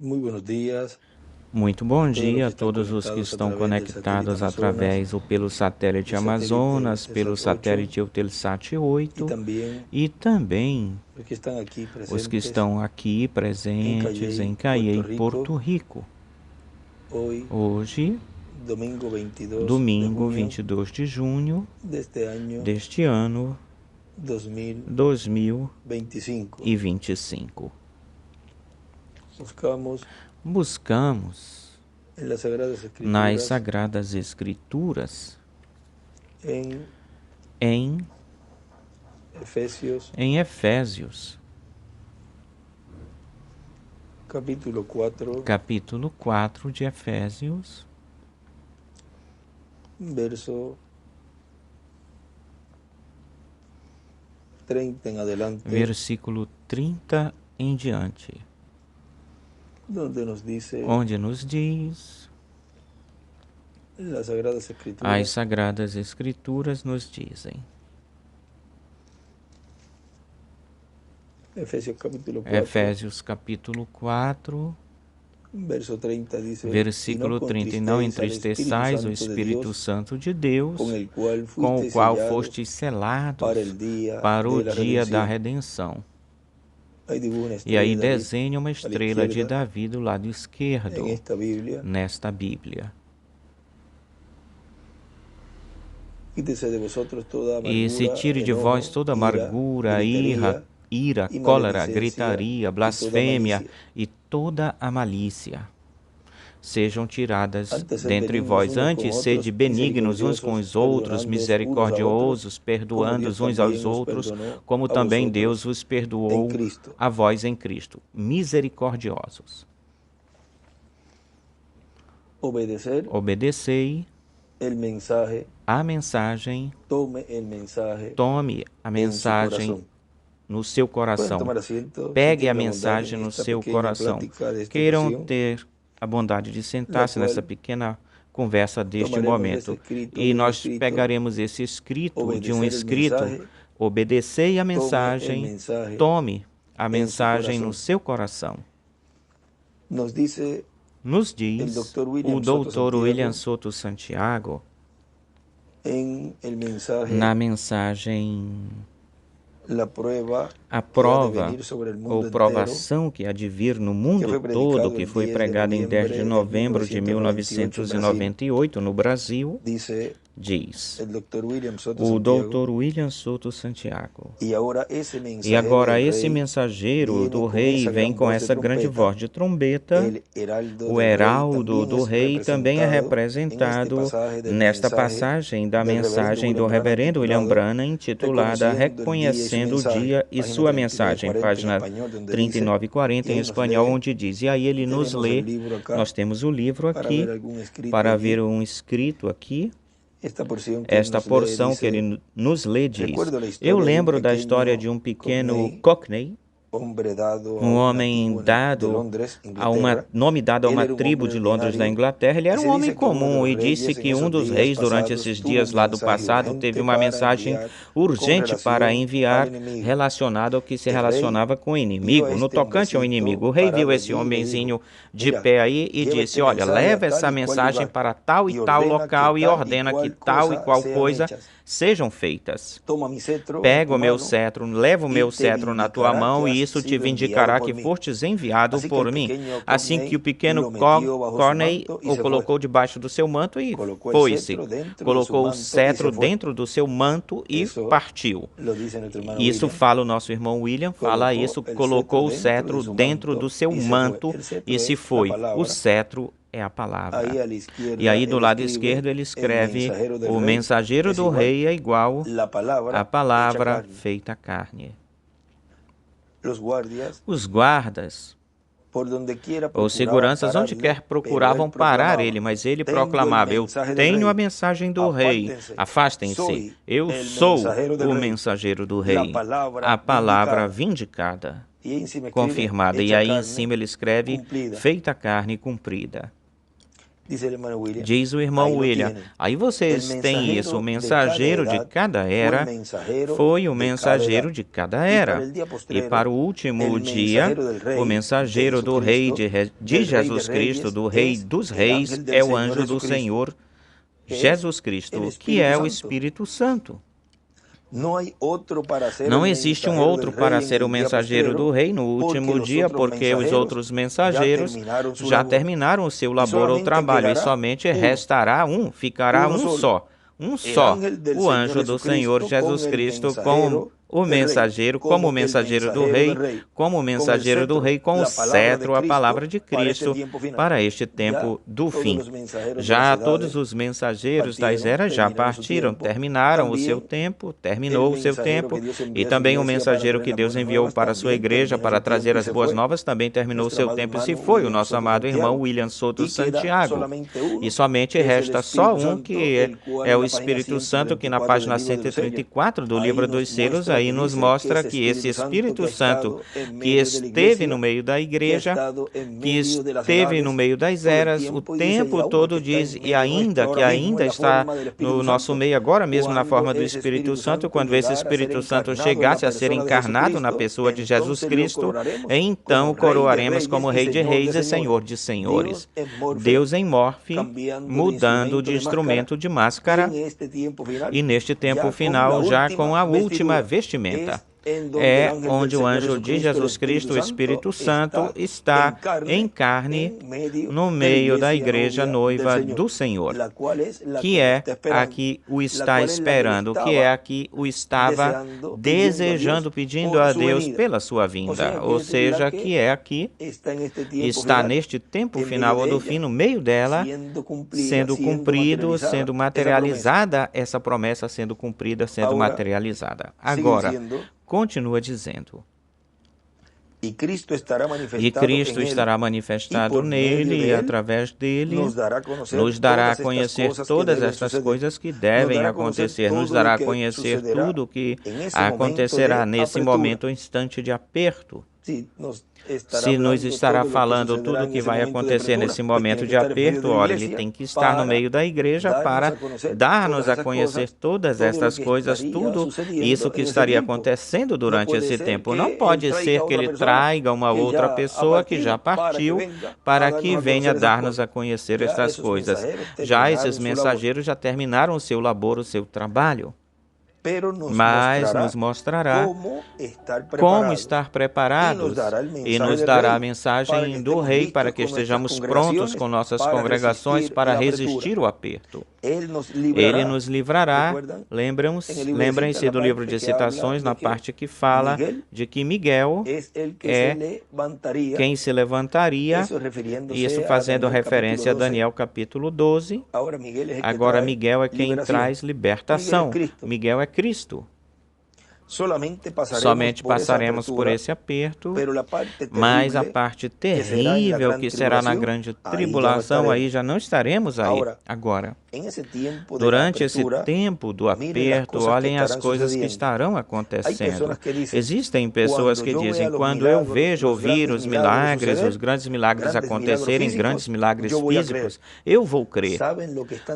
Muy buenos días Muito bom a todos los dia que a están todos os que conectados a estão través del satélite conectados Amazonas, através ou pelo satélite el satélite Amazonas, pelo Intelsat 8 satélite Eutelsat y 8 también e também los que están aquí os que presentes estão aqui en presentes em Cayey, Puerto Cayey, Rico, Porto Rico. hoy, Hoje, domingo 22 de domingo junio 22 de junho de este año deste ano 2025. 2025. Buscamos Buscamos en las Sagradas nas Escrituras Sagradas Escrituras en em Efésios, capítulo 4, capítulo 4 de Efésios, verso 30 en adelante, versículo 30 em diante, donde nos dice onde nos diz, las Sagradas as Escrituras, Sagradas Escrituras nos dizem, Efesios capítulo 4, Efésios capítulo 4, verso 30 dice, versículo 30, e não entristeçais o Espírito Santo de Deus, com o qual fostes selados para o dia da redenção. E aí desenha uma estrela de Davi do lado esquerdo, nesta Bíblia. E se tire de vós toda amargura, ira, cólera, gritaria, blasfêmia e toda a malícia. Sejam tiradas dentre vós. Antes, sede benignos uns com os outros, misericordiosos, perdoando uns aos outros, como também Deus vos perdoou a vós em Cristo. Misericordiosos. Obedecei a mensagem, tome a mensagem no seu coração. Pegue a mensagem no seu coração. Queiram ter a bondade de sentar-se nessa pequena conversa deste momento. E nós pegaremos esse escrito de um escrito. Obedecei a mensagem, tome a mensagem no seu coração. Nos diz o Dr. William Soto Santiago, na mensagem a prova ou provação que há de vir no mundo todo, que foi pregada em 10 de novembro de 1998 no Brasil, diz o Dr. William Soto Santiago. E agora esse mensageiro do rei vem com essa grande voz de trombeta. O heraldo do rei também é representado nesta passagem da mensagem do reverendo William Branham, intitulada Reconhecendo o Dia e Sua Mensagem, página 39 e 40 em espanhol, onde diz, e aí ele nos lê, nós temos o livro aqui, para ver um escrito aqui. Esta porção que ele nos lê diz, eu lembro da história de um pequeno Cockney, um homem nome dado a uma tribo de Londres, da Inglaterra. Ele era um homem comum e disse que um dos reis, durante esses dias lá do passado, teve uma mensagem urgente para enviar relacionada ao que se relacionava com o inimigo, no tocante ao inimigo. O rei viu esse homenzinho de pé aí e disse, olha, leva essa mensagem para tal e tal local e ordena que tal e qual coisa sejam feitas. Pega o meu cetro, leva o meu cetro na tua mão e isso te vindicará que fostes enviado por mim. Assim que o pequeno Corney o colocou debaixo do seu manto e foi-se. Colocou o cetro dentro do seu manto e partiu. Isso fala o nosso irmão William, fala isso, colocou o cetro dentro do seu manto e se foi. O cetro é a palavra. E aí do lado esquerdo ele escreve, o mensageiro do rei é igual à palavra feita carne. Os guardas ou seguranças, onde quer procuravam parar ele, mas ele proclamava, eu tenho a mensagem do rei, afastem-se, eu sou o mensageiro do rei, a palavra vindicada, confirmada. E aí em cima ele escreve, feita carne cumprida. Diz o irmão William. Aí vocês têm isso. O mensageiro de cada era foi o mensageiro de cada era. E para o último dia, o mensageiro do Rei de Jesus Cristo, do Rei dos Reis, é o anjo do Senhor Jesus Cristo, que é o Espírito Santo. Não existe um outro para ser o mensageiro do rei no último dia, porque os outros mensageiros já terminaram o seu labor ou trabalho, e somente restará um, ficará um só, o anjo do Senhor Jesus Cristo com o mensageiro, como o mensageiro do rei, com o cetro, a palavra de Cristo, para este tempo do fim. Já todos os mensageiros das eras já partiram, terminaram o seu tempo, terminou o seu tempo, e também o mensageiro que Deus enviou para a sua igreja para trazer as boas novas também terminou o seu tempo, e se foi o nosso amado irmão William Soto Santiago. E somente resta só um, que é o Espírito Santo, que na página 134 do livro dos selos, aí nos mostra que esse Espírito Santo que esteve no meio da igreja, que esteve no meio das eras, o tempo todo diz, e ainda está no nosso meio agora mesmo na forma do Espírito Santo, quando esse Espírito Santo chegasse a ser encarnado na pessoa de Jesus Cristo, então o coroaremos como Rei de Reis e Senhor de Senhores. Deus em morfe, mudando de instrumento de máscara, e neste tempo final, já com a última vestimenta, é onde o anjo de Jesus Cristo, o Espírito Santo, está em carne no meio da igreja noiva do Senhor, que é a que o está esperando, que é a que o estava desejando, pedindo a Deus pela sua vinda, ou seja, que é aqui, está neste tempo final ou do fim, no meio dela, sendo cumprido, sendo materializada, essa promessa sendo cumprida, sendo materializada. Agora, continua dizendo, e Cristo estará manifestado nele, e através dele nos dará a conhecer todas estas coisas que devem acontecer, nos dará a conhecer tudo o que acontecerá nesse momento, instante de aperto. Se nos estará falando tudo o que vai acontecer nesse momento de aperto, olha, ele tem que estar no meio da igreja para dar-nos a conhecer todas estas coisas, tudo isso que estaria acontecendo durante esse tempo. Não pode ser que ele traga uma outra pessoa que já partiu para que venha dar-nos a conhecer estas coisas. Já esses mensageiros já terminaram o seu labor, o seu trabalho. Mas nos mostrará como estar preparados e nos dará a mensagem do Rei para que estejamos prontos com nossas congregações para resistir o aperto. Ele nos livrará. Lembrem-se do livro de citações, na parte que fala de que Miguel é quem se levantaria, isso fazendo referência a Daniel capítulo 12. Agora Miguel é quem traz libertação. Miguel é Cristo. Somente passaremos por esse aperto, mas a parte terrível que será na grande tribulação, aí já não estaremos aí. Agora, durante esse tempo do aperto, olhem as coisas que estarão acontecendo. Existem pessoas que dizem, quando eu vejo, ouvir os milagres, os grandes milagres acontecerem, grandes milagres físicos, eu vou crer.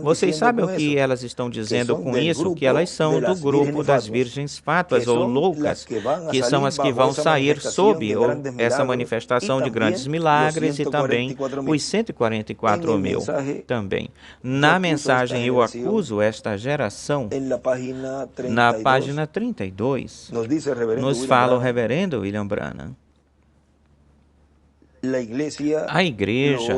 Vocês sabem o que elas estão dizendo com isso? Que elas são do grupo das virgens fátuas ou loucas, que são as que vão sair sob essa manifestação de grandes milagres, e também os 144 mil também. Na mensagem Eu Acuso Esta Geração, na página 32, nos fala o reverendo William Branham. A igreja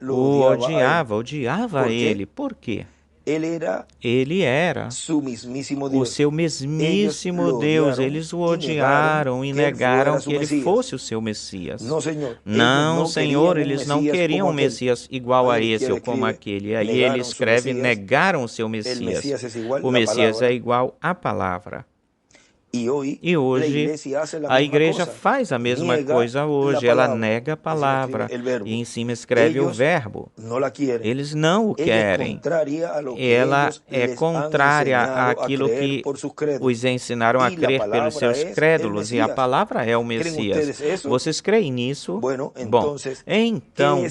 o odiava ele. Por quê? Ele era o seu mesmíssimo Deus. Eles o odiaram e negaram que ele fosse o seu Messias. Não, Senhor, eles não queriam um Messias igual a esse ou como aquele. Aí ele escreve, negaram o seu Messias. O Messias é igual à palavra. E hoje a igreja faz a mesma coisa hoje, ela nega a palavra e em cima escreve o verbo. Eles não o querem. Ela é contrária àquilo que os ensinaram a crer pelos seus crédulos e a palavra é o Messias. Vocês creem nisso? Bom, então,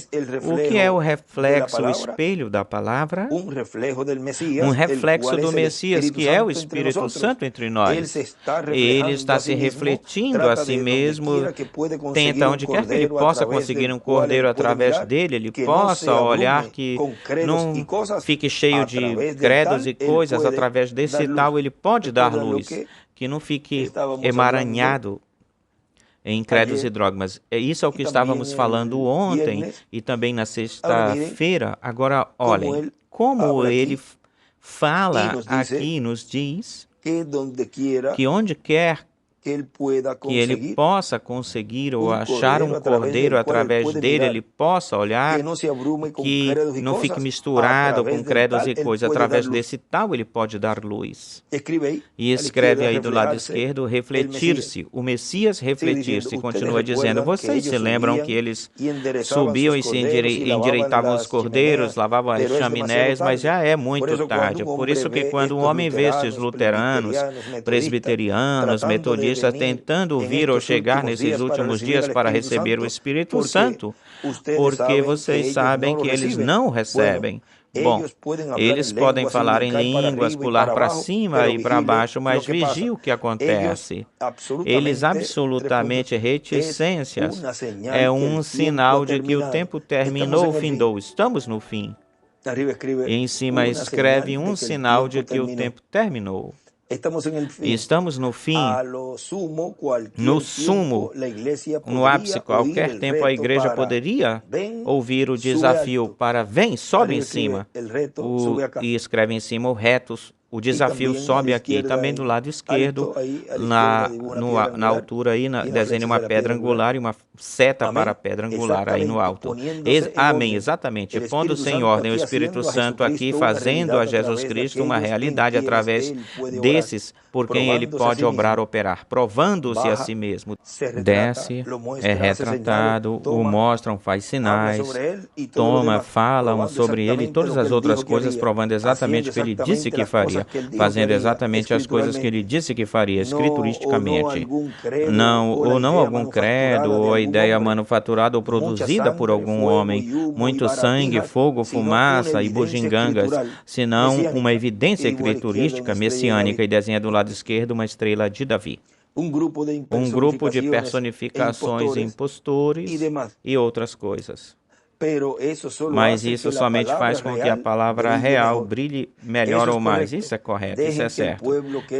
o que é o reflexo, o espelho da palavra? Um reflexo do Messias, que é o Espírito Santo entre nós. Ele está se refletindo a si mesmo, tenta onde quer que ele possa conseguir um cordeiro através dele, ele possa olhar que não fique cheio de credos e coisas, através desse tal ele pode dar luz, que não fique emaranhado em credos e dogmas. Isso é o que estávamos falando ontem e também na sexta-feira. Agora, olhem, como ele fala aqui, nos diz que onde quer que ele possa conseguir ou achar um cordeiro através dele, ele possa olhar, que não fique misturado com credos e coisas. Através desse tal, ele pode dar luz. E escreve aí do lado esquerdo, refletir-se, o Messias refletir-se. Continua dizendo, vocês se lembram que eles subiam e se endireitavam os cordeiros, lavavam as chaminés, mas já é muito tarde. Por isso que quando um homem vê esses luteranos, presbiterianos, metodistas, tentando vir ou chegar nesses últimos dias para receber o Espírito Santo, porque vocês sabem que eles não recebem. Bom, eles podem falar em línguas, pular para cima e para baixo, mas vigie o que acontece. Eles absolutamente reticências. É um sinal de que o tempo terminou, findou. Estamos no fim. E em cima escreve um sinal de que o tempo terminou. Estamos no fim, no sumo, no ápice. Qualquer tempo a igreja poderia ouvir o desafio para vem, sobe em cima, e escreve em cima o retos. O desafio sobe aqui, também do lado esquerdo, na altura aí, desenha uma pedra angular e uma seta para a pedra angular aí no alto. Amém, exatamente. Pondo-se em ordem o Espírito Santo aqui, fazendo a Jesus Cristo uma realidade através desses, por quem ele pode operar, provando-se a si mesmo. Desce, é retratado, o mostram, faz sinais, falam sobre ele e todas as outras coisas, provando exatamente o que ele disse que faria. Fazendo exatamente as coisas que ele disse que faria, escrituristicamente. Não algum credo, ou a ideia manufaturada ou produzida por algum homem, muito sangue, fogo, fumaça e bugigangas, senão uma evidência escriturística, messiânica, e desenha do lado esquerdo uma estrela de Davi. Um grupo de personificações, impostores e outras coisas. Mas isso somente faz com que a palavra real brilhe melhor ou mais. Isso é correto, isso é certo.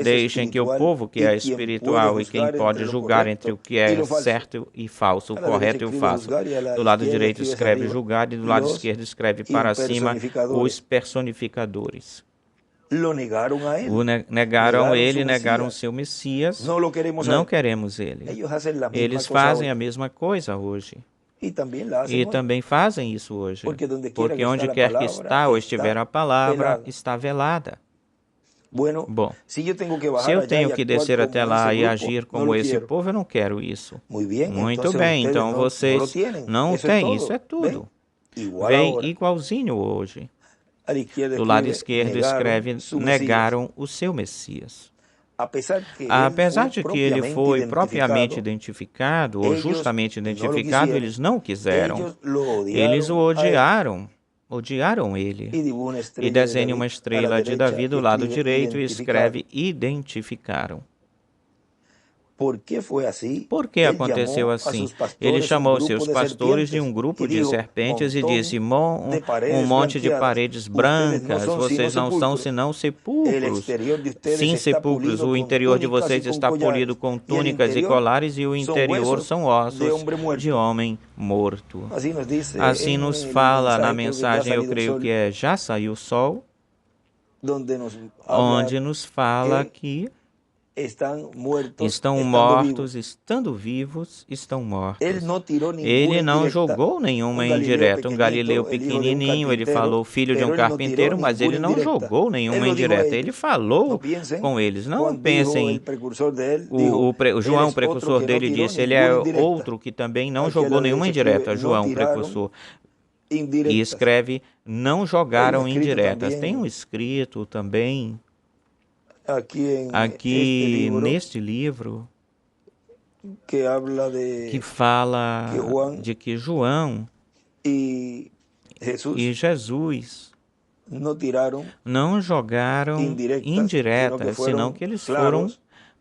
Deixem que o povo que é espiritual e quem pode julgar entre o que é certo e falso, o correto e o falso. Do lado direito escreve julgar e do lado esquerdo escreve para cima os personificadores. Negaram ele, negaram seu Messias. Não queremos ele. Eles fazem a mesma coisa hoje. E também fazem isso hoje, porque onde quer que está ou estiver a palavra, está velada. Bom, se eu tenho que descer até lá e agir como esse povo, eu não quero isso. Muito bem, então vocês não têm, isso é tudo. Vem igualzinho hoje. Do lado esquerdo escreve, negaram o seu Messias. Apesar de que ele foi propriamente identificado, ou justamente identificado, eles não quiseram. Eles o odiaram ele. E desenha uma estrela de Davi do lado direito e escreve identificaram. Por que aconteceu assim? Ele chamou seus pastores de um grupo de serpentes e disse, um monte de paredes brancas, vocês não são senão sepulcros. Sim, sepulcros, o interior de vocês está polido com túnicas e colares e o interior são ossos de homem morto. Assim nos fala na mensagem, eu creio que é Já Saiu o Sol, onde nos fala que estão mortos, estando vivos, estão mortos. Ele não jogou nenhuma indireta. Um galileu pequenininho, ele falou filho de um carpinteiro, mas ele não jogou nenhuma indireta. Ele falou com eles. Não pensem, João, o precursor dele, disse, ele é outro que também não jogou nenhuma indireta. João, o precursor. E escreve, não jogaram indiretas. Tem um escrito também, aqui neste livro, que fala de que João e Jesus não jogaram indiretas, senão que eles foram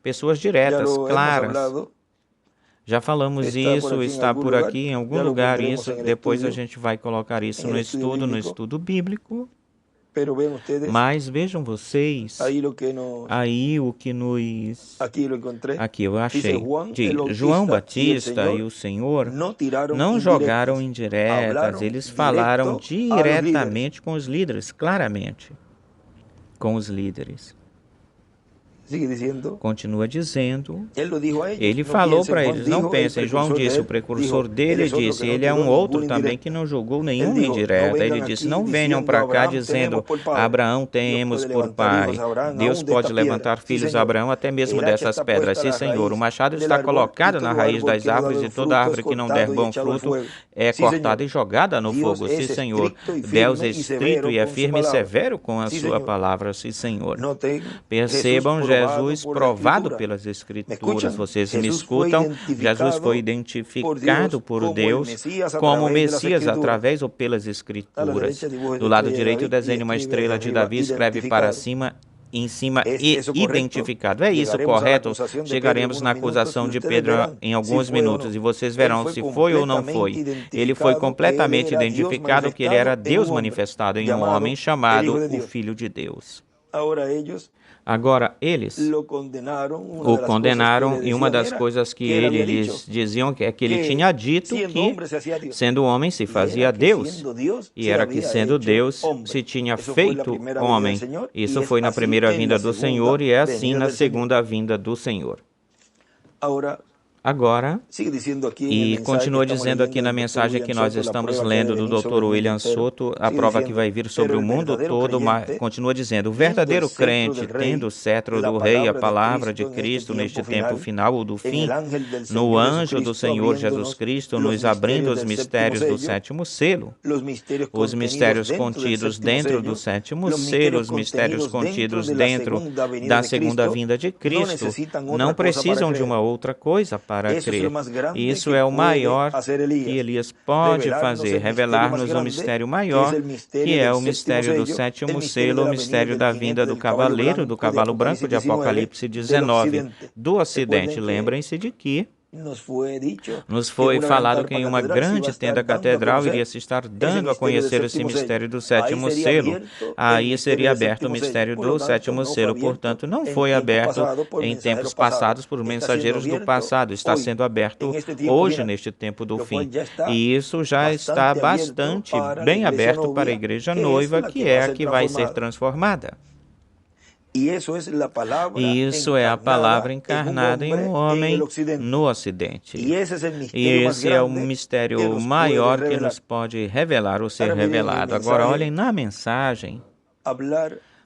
pessoas diretas, claras. Já falamos isso, está por aqui em algum lugar isso, depois a gente vai colocar isso no estudo bíblico. Mas vejam vocês, aí o que nos... Aqui eu achei. João Batista e o Senhor não jogaram indiretas, eles falaram diretamente com os líderes, claramente, com os líderes. Continua dizendo, ele falou para eles, não pensem, João disse, o precursor dele disse, ele é um outro também que não jogou nenhuma indireta. Ele disse, não venham para cá dizendo, Abraão temos por pai. Deus pode levantar filhos a Abraão até mesmo dessas pedras. Sim, Senhor, o machado está colocado na raiz das árvores e toda árvore que não der bom fruto é cortada e jogada no fogo. Sim, Senhor, Deus é estrito e é firme e severo com a sua palavra. Sim, Senhor. Percebam, Jesus provado pelas Escrituras. Vocês me escutam? Jesus foi identificado por Deus como Messias através ou pelas Escrituras. Do lado direito, desenha uma estrela de Davi, escreve para cima, em cima e identificado. É isso, correto? Chegaremos na acusação de Pedro em alguns minutos e vocês verão se foi ou não foi. Ele foi completamente identificado que ele era Deus manifestado em um homem chamado o Filho de Deus. Agora, eles o condenaram e uma das coisas que eles diziam é que ele tinha dito que, sendo homem, se fazia Deus, e era que, sendo Deus, se tinha feito homem. Isso foi na primeira vinda do Senhor e é assim na segunda vinda do Senhor. Agora, e continua dizendo aqui na mensagem que nós estamos lendo do Dr. William Soto, a prova que vai vir sobre o mundo todo, mas continua dizendo, o verdadeiro crente, tendo o cetro do rei, a palavra de Cristo neste tempo final ou do fim, no anjo do Senhor Jesus Cristo, nos abrindo os mistérios do sétimo selo, os mistérios contidos dentro do sétimo selo, os mistérios contidos dentro da segunda vinda de Cristo, não precisam de uma outra coisa para crer. Isso é o maior que Elias pode fazer, revelar-nos um mistério maior, que é o mistério do sétimo selo, o mistério da vinda do cavaleiro, do cavalo branco de Apocalipse 19, do Ocidente. Lembrem-se de que nos foi falado que em uma grande tenda catedral iria se estar dando a conhecer esse mistério do sétimo selo. Aí seria aberto o mistério do sétimo selo. Portanto, não foi aberto em tempos passados por mensageiros do passado. Está sendo aberto hoje, neste tempo do fim. E isso já está bastante bem aberto para a igreja noiva, que é a que vai ser transformada. E isso é a palavra encarnada em um homem no Ocidente. E esse é o mistério maior que nos pode revelar ou ser revelado. Agora, olhem na mensagem,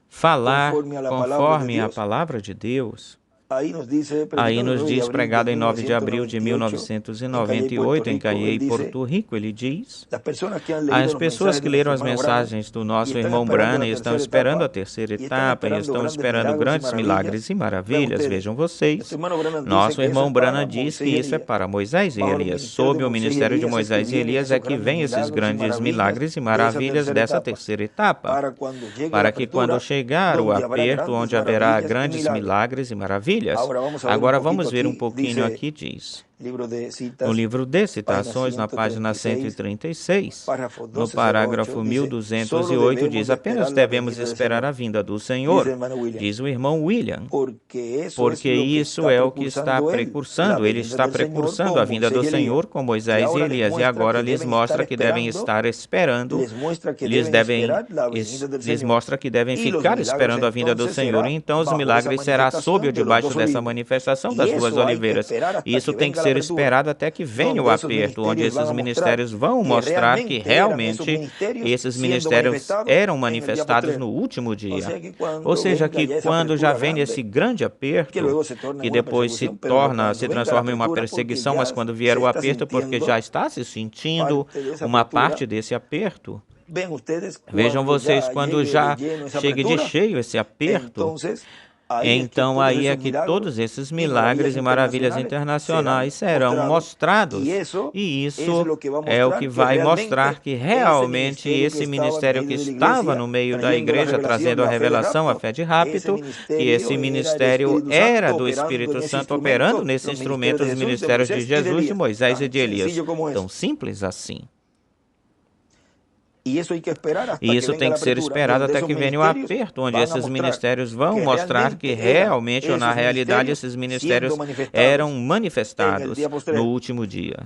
falar conforme a palavra de Deus. Aí nos diz, pregado em 9 de abril de 1998, em Cayey, Porto Rico, ele diz, as pessoas que leram as mensagens do nosso irmão Branham estão esperando a terceira etapa e estão esperando grandes milagres e maravilhas. Vejam vocês, nosso irmão Branham diz que isso é para Moisés e Elias. Sob o ministério de Moisés e Elias é que vêm esses grandes milagres e maravilhas dessa terceira etapa, para que quando chegar o aperto onde haverá grandes milagres e maravilhas. Agora vamos ver um pouquinho aqui, diz. No livro de citações, na página 136, no parágrafo 1208, diz: apenas devemos esperar a vinda do Senhor, diz o irmão William, porque isso é o que está precursando. Ele está precursando a vinda do Senhor com Moisés e Elias, e agora lhes mostra que devem estar esperando, lhes mostra que devem ficar esperando a vinda do Senhor. E então os milagres será sob ou debaixo dessa manifestação das duas oliveiras. E isso tem que ser esperado até que venha o aperto, onde esses ministérios vão mostrar que realmente esses ministérios eram manifestados no último dia. Ou seja, que quando já vem esse grande aperto, que depois se transforma em uma perseguição, mas quando vier o aperto, porque já está se sentindo uma parte desse aperto. Vejam vocês, quando já chegue de cheio esse aperto, então aí é que todos esses milagres e maravilhas internacionais serão mostrados. E isso é o que vai mostrar que realmente esse ministério que estava no meio da igreja, trazendo a revelação, a fé de rapto, que esse ministério era do Espírito Santo operando nesses instrumentos, os ministérios de Jesus, de Moisés e de Elias. Tão simples assim. E isso tem que ser esperado até que venha o aperto, onde esses ministérios vão mostrar que realmente, ou na realidade, esses ministérios eram manifestados no último dia.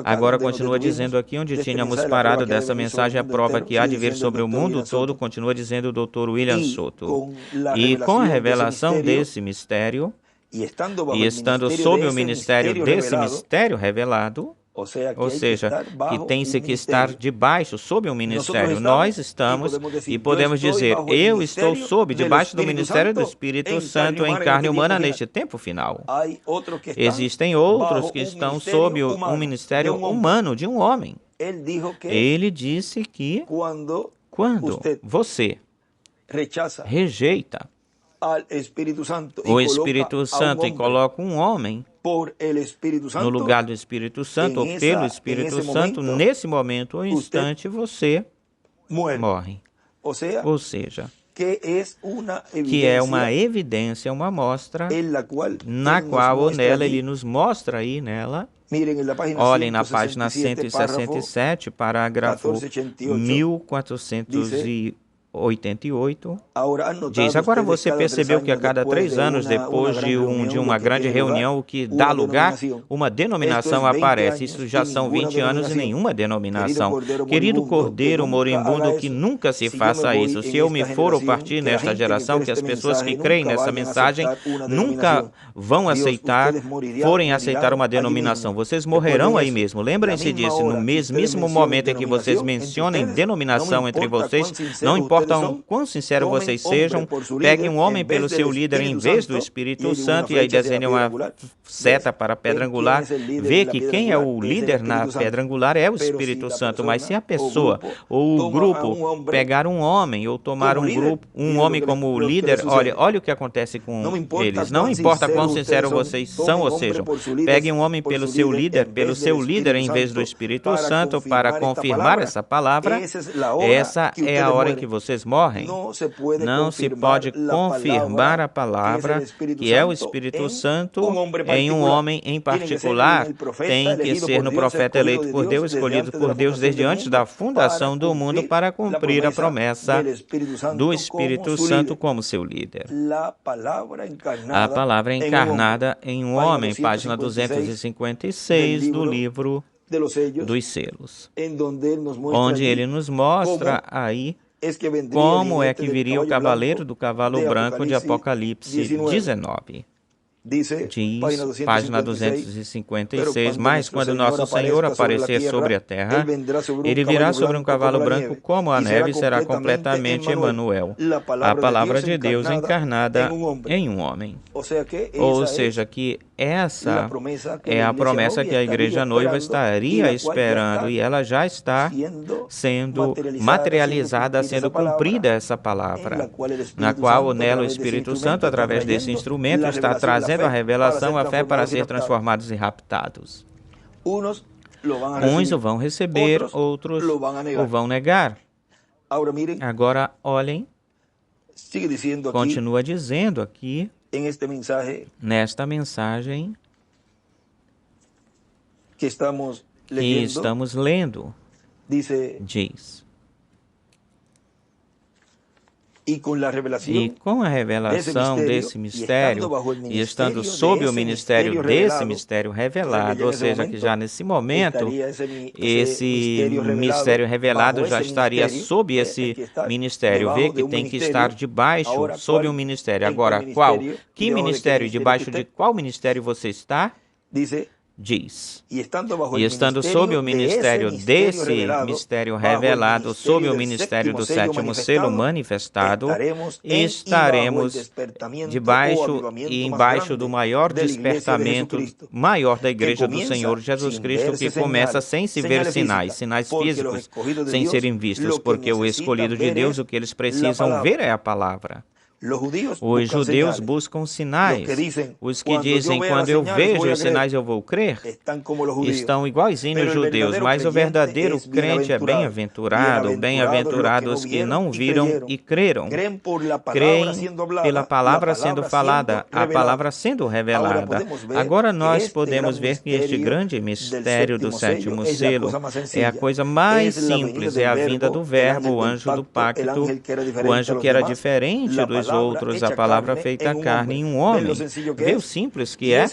Agora continua dizendo aqui, onde tínhamos parado dessa mensagem, a prova que há de vir sobre o mundo todo, continua dizendo o Dr. William Soto. E com a revelação desse mistério, e estando sob o ministério desse mistério revelado, ou seja, que tem-se que estar debaixo, sob um ministério. Nós estamos e podemos dizer, eu estou debaixo do ministério do Espírito Santo em carne humana neste tempo final. Existem outros que estão sob um ministério humano de um homem. Ele disse que quando você rejeita o Espírito Santo e coloca um homem no lugar do Espírito Santo, ou pelo Espírito Santo, nesse momento ou instante, você morre. Ou seja, que é uma evidência, uma mostra, na qual ou nela ele nos mostra aí nela. Olhem na página 167, parágrafo 1488. Diz, agora você percebeu que a cada 3 anos, depois de uma grande reunião, o que dá lugar, uma denominação aparece. Isso já são 20 anos e nenhuma denominação. Querido Cordeiro moribundo, que nunca se faça isso. Se eu me for ou partir nesta geração, que as pessoas que creem nessa mensagem nunca vão forem aceitar uma denominação. Vocês morrerão aí mesmo. Lembrem-se disso. No mesmíssimo momento em que vocês mencionem denominação entre vocês, não importa quão sincero vocês sejam, peguem um homem pelo seu líder em vez do Espírito Santo e aí desenhem uma seta para a pedra angular. Vê que quem é o líder na pedra angular é o Espírito Santo, mas se a pessoa ou o grupo pegar um homem ou tomar um homem como líder, olha o que acontece com eles. Não importa quão sincero vocês são ou sejam, peguem um homem pelo seu líder em vez do Espírito Santo para confirmar essa palavra. Essa é a hora em que vocês morrem. Não se pode confirmar a palavra, que é o Espírito Santo, em um homem em particular. Tem que ser no profeta eleito por Deus, escolhido por Deus desde antes da fundação do mundo para cumprir a promessa do Espírito Santo como seu líder. A palavra encarnada em um homem, página 256 do livro dos selos, onde ele nos mostra aí como é que viria o cavaleiro do cavalo branco de Apocalipse 19. Diz, página 256, mas quando nosso Senhor aparecer sobre a terra, ele virá sobre um cavalo branco como a neve e será completamente Emanuel, a palavra de Deus encarnada em um homem. Ou seja, que essa é a promessa que a igreja noiva estaria esperando e ela já está sendo materializada, sendo cumprida essa palavra, na qual nela o Espírito Santo, através desse instrumento, está trazendo a revelação, a fé para ser transformados e raptados. Uns o vão receber, outros o vão negar. Agora, olhem, continua dizendo aqui, nesta mensagem, que estamos lendo, dice, diz. e com a revelação desse mistério, e estando sob o ministério desse mistério revelado, ou seja, que já nesse momento, esse mistério revelado já estaria sob esse ministério. Vê que tem que estar debaixo, sob um ministério. Agora, qual? Que ministério? Debaixo de qual ministério você está? Diz. E estando sob o ministério desse mistério revelado, sob o ministério do sétimo selo manifestado, estaremos debaixo e embaixo do maior despertamento maior da Igreja do Senhor Jesus Cristo, que começa sem se ver sinais físicos, sem serem vistos, porque o escolhido de Deus, o que eles precisam ver é a palavra. Os judeus buscam sinais. Os que dizem, quando eu vejo os sinais eu vou crer, estão iguaizinhos os judeus, mas o verdadeiro crente é bem-aventurado. Bem-aventurados que não viram e creram. Creem pela palavra sendo falada, a palavra sendo revelada. Agora nós podemos ver que este grande mistério do sétimo selo é a coisa mais simples, é a vinda do Verbo, o anjo do pacto, o anjo que era diferente dos outros, a palavra feita carne em um homem. Vê o simples que é?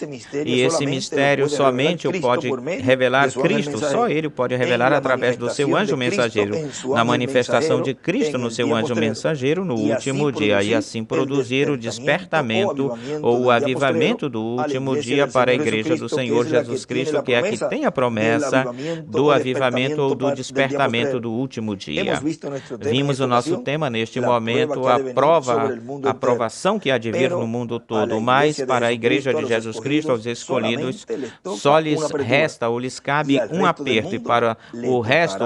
E esse mistério somente o pode revelar Cristo, só Ele pode revelar através do seu anjo mensageiro, na manifestação de Cristo no seu anjo mensageiro no último dia, e assim produzir o despertamento ou o avivamento do último dia para a Igreja do Senhor Jesus Cristo, que é a que tem a promessa do avivamento ou do despertamento do último dia. Vimos o nosso tema neste momento, a aprovação que há de vir no mundo todo, mas para a Igreja de Jesus Cristo, aos escolhidos, só lhes resta ou lhes cabe um aperto, e para o resto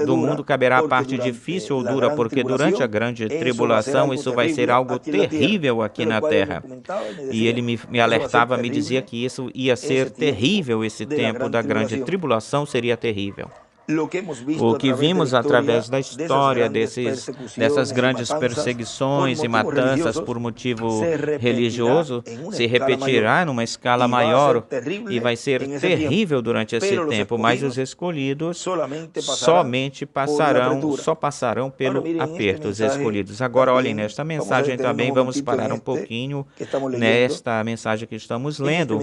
do mundo caberá a parte difícil ou dura, porque durante a grande tribulação isso vai ser algo terrível aqui na terra. E ele me alertava, me dizia que isso ia ser terrível, esse tempo da grande tribulação seria terrível. O que vimos através da história dessas grandes perseguições e matanças por motivo religioso se repetirá numa escala maior e vai ser terrível durante esse tempo, mas os escolhidos só passarão pelo aperto, os escolhidos. Agora olhem nesta mensagem também, vamos parar um pouquinho nesta mensagem que estamos lendo,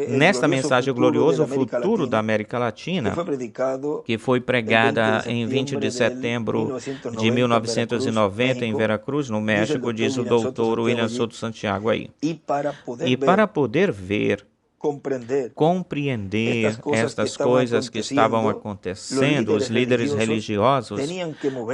nesta mensagem gloriosa, o futuro da América Latina, que foi pregada em 20 de setembro de 1990 em Veracruz, no México, diz o doutor William Soto Santiago aí. E para poder ver, compreender estas coisas que estavam acontecendo, os líderes religiosos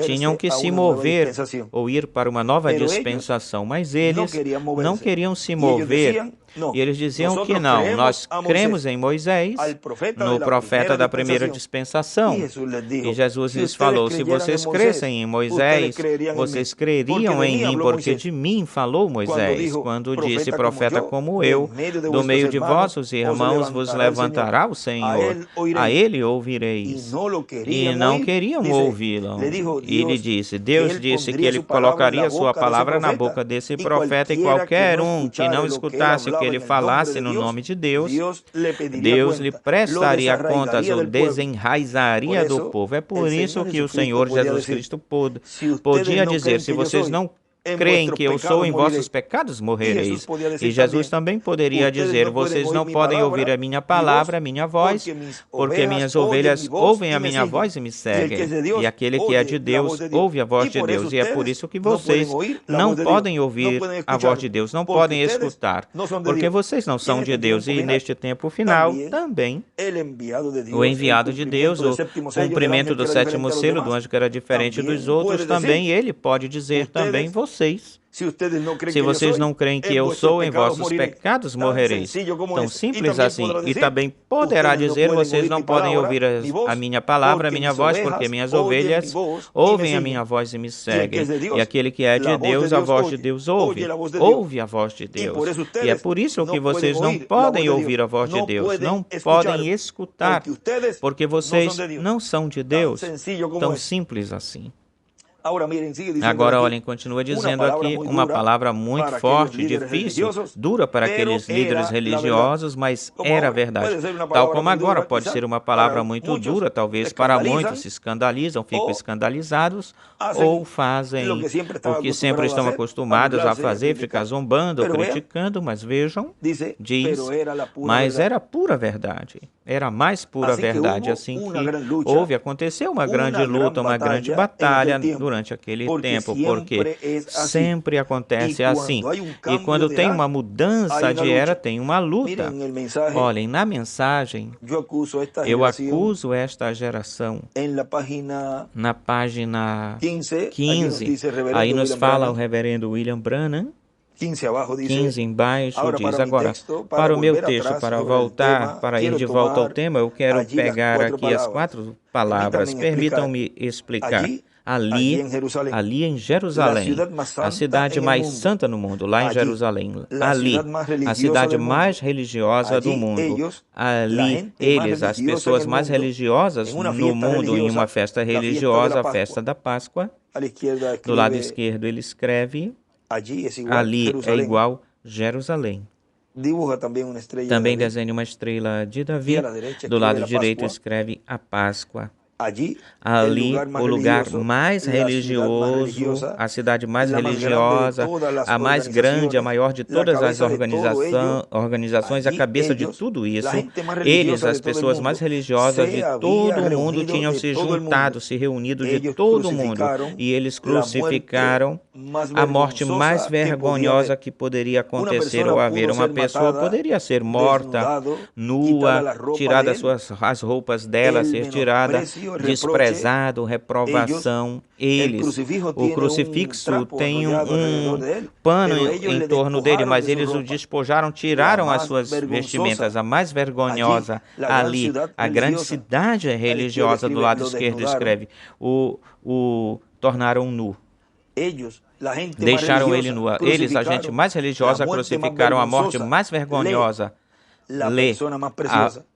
tinham que se mover ou ir para uma nova dispensação, mas eles não queriam se mover. E eles diziam que não, nós cremos em Moisés, no profeta da primeira dispensação. E Jesus lhes falou, se vocês crescem em Moisés, vocês creriam em mim, porque de mim falou Moisés, quando disse, profeta como eu, do meio de vossos irmãos vos levantará o Senhor, a ele ouvireis. E não queriam ouvi-lo. E ele disse, Deus disse que ele colocaria sua palavra na boca desse profeta, e qualquer um que não escutasse o que ele falasse no nome de Deus, Deus lhe prestaria contas ou desenraizaria do povo. É por isso que o Senhor Jesus Cristo podia dizer, se vocês não creem que eu sou, em vossos pecados morrereis. E Jesus também poderia dizer, vocês não podem ouvir a minha palavra, a minha voz, porque minhas ovelhas ouvem a minha voz e me seguem. E aquele que é de Deus, ouve a voz de Deus. E é por isso que vocês não podem ouvir a voz de Deus, não podem escutar, porque vocês não são de Deus. E neste tempo final, também, o enviado de Deus, o cumprimento do sétimo selo do anjo que era diferente dos outros, também ele pode dizer também vocês. Se vocês não creem que eu sou, em vossos pecados morrereis. Tão simples assim. E também poderá dizer, vocês não podem ouvir a minha palavra, a minha voz, porque minhas ovelhas ouvem a minha voz e me seguem. E aquele que é de Deus, a voz de Deus ouve. Ouve a voz de Deus. E é por isso que vocês não podem ouvir a voz de Deus, não podem escutar, porque vocês não são de Deus. Tão simples assim. Agora, olhem, continua dizendo aqui uma palavra muito forte, difícil, dura para aqueles líderes religiosos, mas era verdade. Tal como agora pode ser uma palavra muito dura, talvez para muitos se escandalizam, ficam escandalizados, ou fazem o que sempre estão acostumados a fazer, ficar zombando ou criticando, mas vejam, diz, mas era pura verdade. Era a mais pura verdade, assim que aconteceu uma grande luta, uma grande batalha durante aquele tempo, porque sempre acontece assim. E quando tem uma mudança de era, tem uma luta. Olhem, na mensagem, eu acuso esta geração. Na página 15, aí nos fala o reverendo William Branham, 15 embaixo, diz agora, para o meu texto, para voltar, para ir de volta ao tema, eu quero pegar aqui as 4 palavras. Permitam-me explicar. Ali em Jerusalém, a cidade mais santa no mundo, lá em Jerusalém, ali, a cidade mais religiosa do mundo, ali, eles, as pessoas mais religiosas no mundo, em uma festa religiosa, a festa da Páscoa, do lado esquerdo ele escreve, ali é igual Jerusalém. Também desenha uma estrela de Davi, do lado direito escreve a Páscoa. Ali, o lugar mais religioso, a cidade mais religiosa, a mais grande, a maior de todas as organizações, a cabeça de tudo isso. Eles, as pessoas mais religiosas de todo o mundo, tinham se juntado, se reunido de todo o mundo, e eles crucificaram a morte mais vergonhosa que poderia acontecer ou haver. Uma pessoa poderia ser morta, nua, tirada as roupas dela, ser tirada, desprezado, reprovação. O crucifixo tem um pano em torno dele, mas eles o despojaram, tiraram as suas vestimentas, a mais vergonhosa. Ali, a grande cidade religiosa, do lado esquerdo escreve, o tornaram nu. Deixaram ele nu. Eles, a gente mais religiosa, crucificaram a morte mais vergonhosa.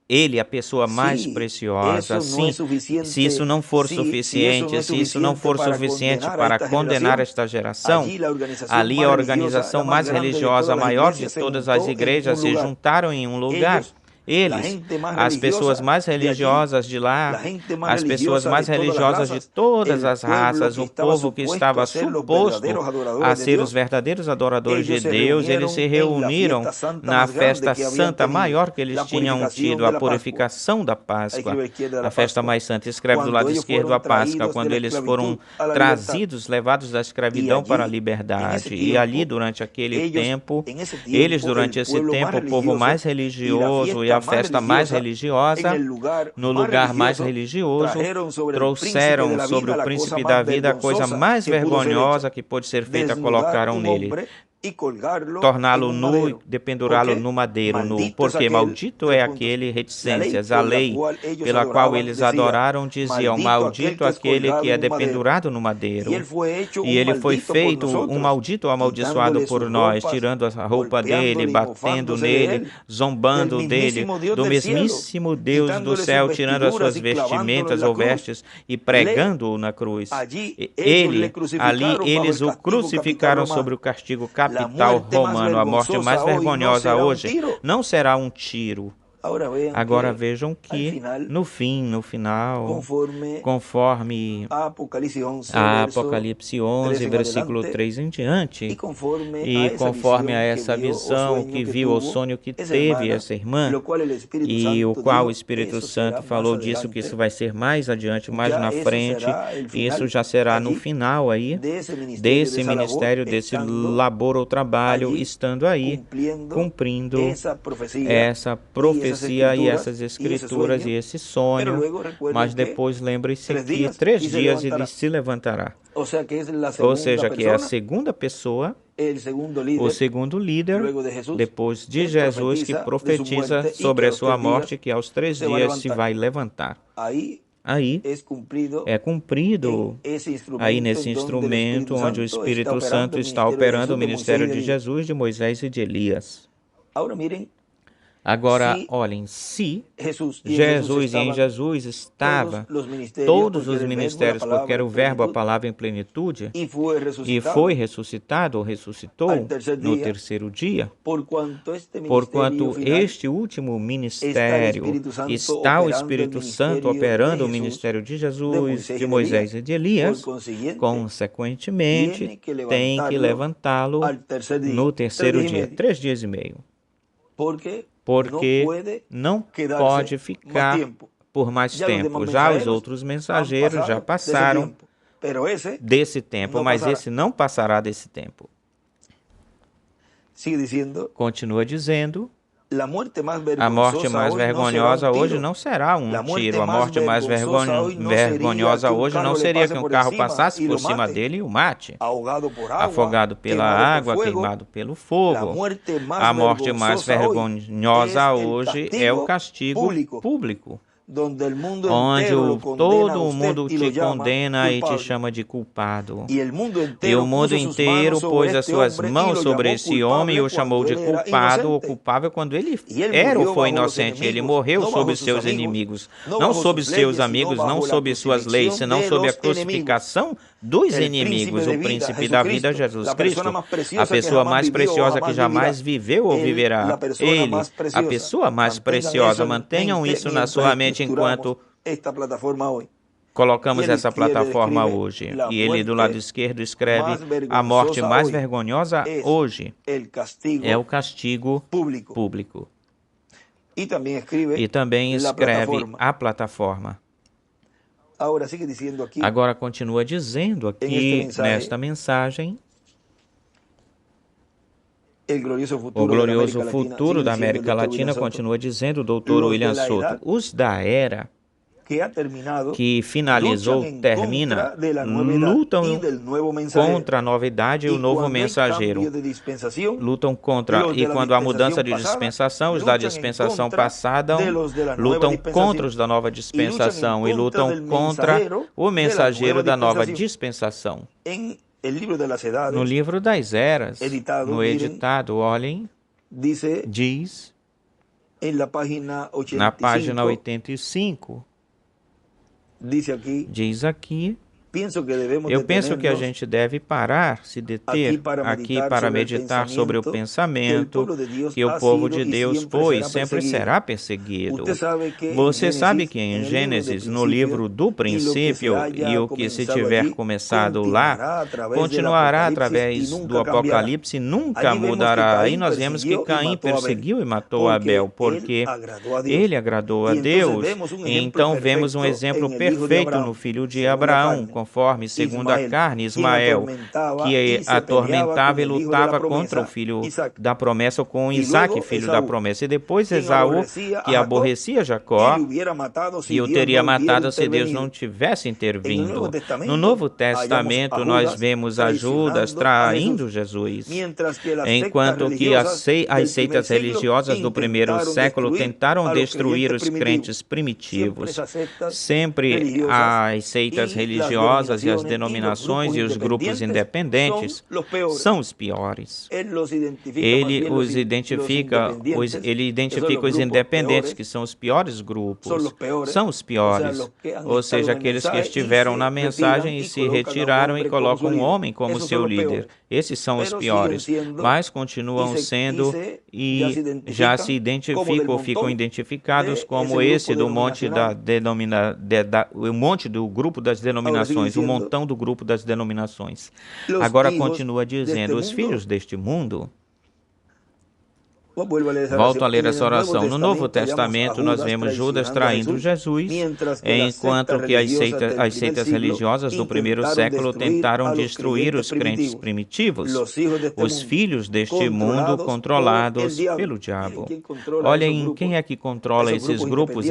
Ele, a pessoa mais preciosa. Sim, se isso não for suficiente, para condenar esta geração, ali a organização mais religiosa, a maior de todas as igrejas, se juntaram em um lugar. Eles, as pessoas mais religiosas de lá, as pessoas mais religiosas de todas as raças, o povo que estava suposto a ser os verdadeiros adoradores de Deus, eles se reuniram na festa santa maior que eles tinham tido, a purificação da Páscoa, a festa mais santa. Escreve do lado esquerdo a Páscoa, quando eles foram trazidos, levados da escravidão para a liberdade. E ali, durante aquele tempo, o povo mais religioso e a festa mais religiosa, no lugar mais religioso, trouxeram sobre o príncipe Davi a coisa mais vergonhosa que pode ser feita, colocaram nele. Torná-lo nu e dependurá-lo no madeiro nu, porque maldito é aquele, reticências, a lei pela qual eles adoraram diziam, maldito aquele que é dependurado no madeiro. E ele foi feito um maldito amaldiçoado por nós, tirando a roupa dele, batendo nele, zombando dele, do mesmíssimo Deus do céu, tirando as suas vestimentas ou vestes e pregando-o na cruz. Eles o crucificaram sobre o castigo capital romano. A morte mais vergonhosa hoje não será um tiro. Agora vejam que no final, conforme a Apocalipse 11, versículo 3 em diante, e conforme a essa visão que viu, o sonho que teve essa irmã, e o qual o Espírito Santo falou disso, que isso vai ser mais adiante, mais na frente, e isso já será no final aí, desse ministério, desse labor ou trabalho, estando aí, cumprindo essa profecia e essas escrituras e esse sonho, mas depois lembre-se que 3 dias ele se levantará. Ou seja, que é a segunda pessoa, o segundo líder, depois de Jesus, que profetiza sobre a sua morte, que aos 3 dias se vai levantar. Aí é cumprido aí nesse instrumento onde o Espírito Santo está operando o ministério de Jesus, de Moisés e de Elias. Agora, olhem, se Jesus e em Jesus estava todos os ministérios, porque era o verbo, a palavra em plenitude, e foi ressuscitado ou ressuscitou no terceiro dia, porquanto este último ministério está o Espírito Santo operando o ministério de Jesus, de Moisés e de Elias, consequentemente tem que levantá-lo no terceiro dia, 3 dias e meio. Porque não pode ficar por mais tempo. Já os outros mensageiros já passaram desse tempo, mas esse não passará desse tempo. Continua dizendo, a morte mais vergonhosa hoje não será um tiro. A morte mais vergonhosa hoje não seria que um carro passasse por cima dele e o mate, afogado pela água, queimado pelo fogo. A morte mais vergonhosa hoje é o castigo público, onde todo o mundo te condena e te chama de culpado. E o mundo inteiro pôs as suas mãos sobre esse homem e o chamou de culpado ou culpável quando ele era ou foi inocente. Ele morreu sob seus inimigos, não sob seus amigos, não sob suas leis, senão sob a crucificação dos inimigos, o príncipe da vida, Jesus Cristo, a pessoa mais preciosa que jamais viveu ou viverá. Ele, a pessoa mais preciosa. Mantenham isso na sua mente enquanto colocamos essa plataforma hoje. E ele do lado esquerdo escreve, a morte mais vergonhosa hoje é o castigo público. E também escreve a plataforma. Agora continua dizendo aqui nesta mensagem, o glorioso futuro da América Latina, continua dizendo o Dr. William Soto, os da era que finalizou, termina, lutam contra a novidade e o novo mensageiro. Lutam contra, e quando há mudança de dispensação, os da dispensação passada lutam contra os da nova dispensação e lutam contra o mensageiro da nova dispensação. No livro das eras, no editado, olhem, diz, na página 85, diz aqui, eu penso que a gente deve parar, se deter aqui para meditar sobre o pensamento que o povo de Deus foi e sempre será perseguido. Você sabe que em Gênesis, no livro do princípio, e o que se tiver começado lá, continuará através do Apocalipse, nunca mudará. Aí nós vemos que Caim perseguiu e matou Abel, porque ele agradou a Deus. E então vemos um exemplo perfeito no filho de Abraão, conforme, segundo a carne, Ismael, que atormentava e lutava contra o filho da promessa, com Isaque, filho da promessa. E depois Esaú, que aborrecia Jacó, e o teria matado se Deus não tivesse intervindo. No Novo Testamento, nós vemos a Judas traindo Jesus, enquanto que as seitas religiosas do primeiro século tentaram destruir os crentes primitivos. Sempre as seitas religiosas e as denominações e os grupos independentes são os piores. Ele identifica os independentes, que são os piores grupos, são os piores, ou seja, aqueles que estiveram na mensagem e se retiraram e colocam um homem como seu líder. Esses são os piores, mas continuam sendo e já se identificam ou ficam identificados como esse do monte o monte do grupo das denominações, o montão do grupo das denominações. Agora continua dizendo, os filhos deste mundo. Volto a ler essa oração. No Novo Testamento, nós vemos Judas traindo Jesus, enquanto que as seitas religiosas do primeiro século tentaram destruir os crentes primitivos, os filhos deste mundo controlados pelo diabo. Olhem, quem é que controla esses grupos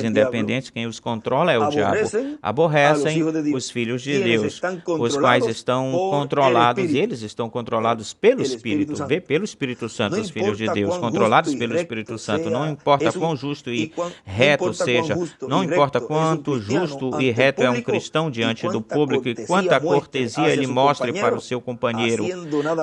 independentes, quem os controla é o diabo. Aborrecem os filhos de Deus, os quais estão controlados, eles estão controlados pelo Espírito, pelo Espírito Espírito Santo, os filhos de Deus, controlados pelo Espírito Santo. Não importa quão justo e reto seja, não importa quanto justo e reto é um cristão diante do público e quanta cortesia ele mostre para o seu companheiro,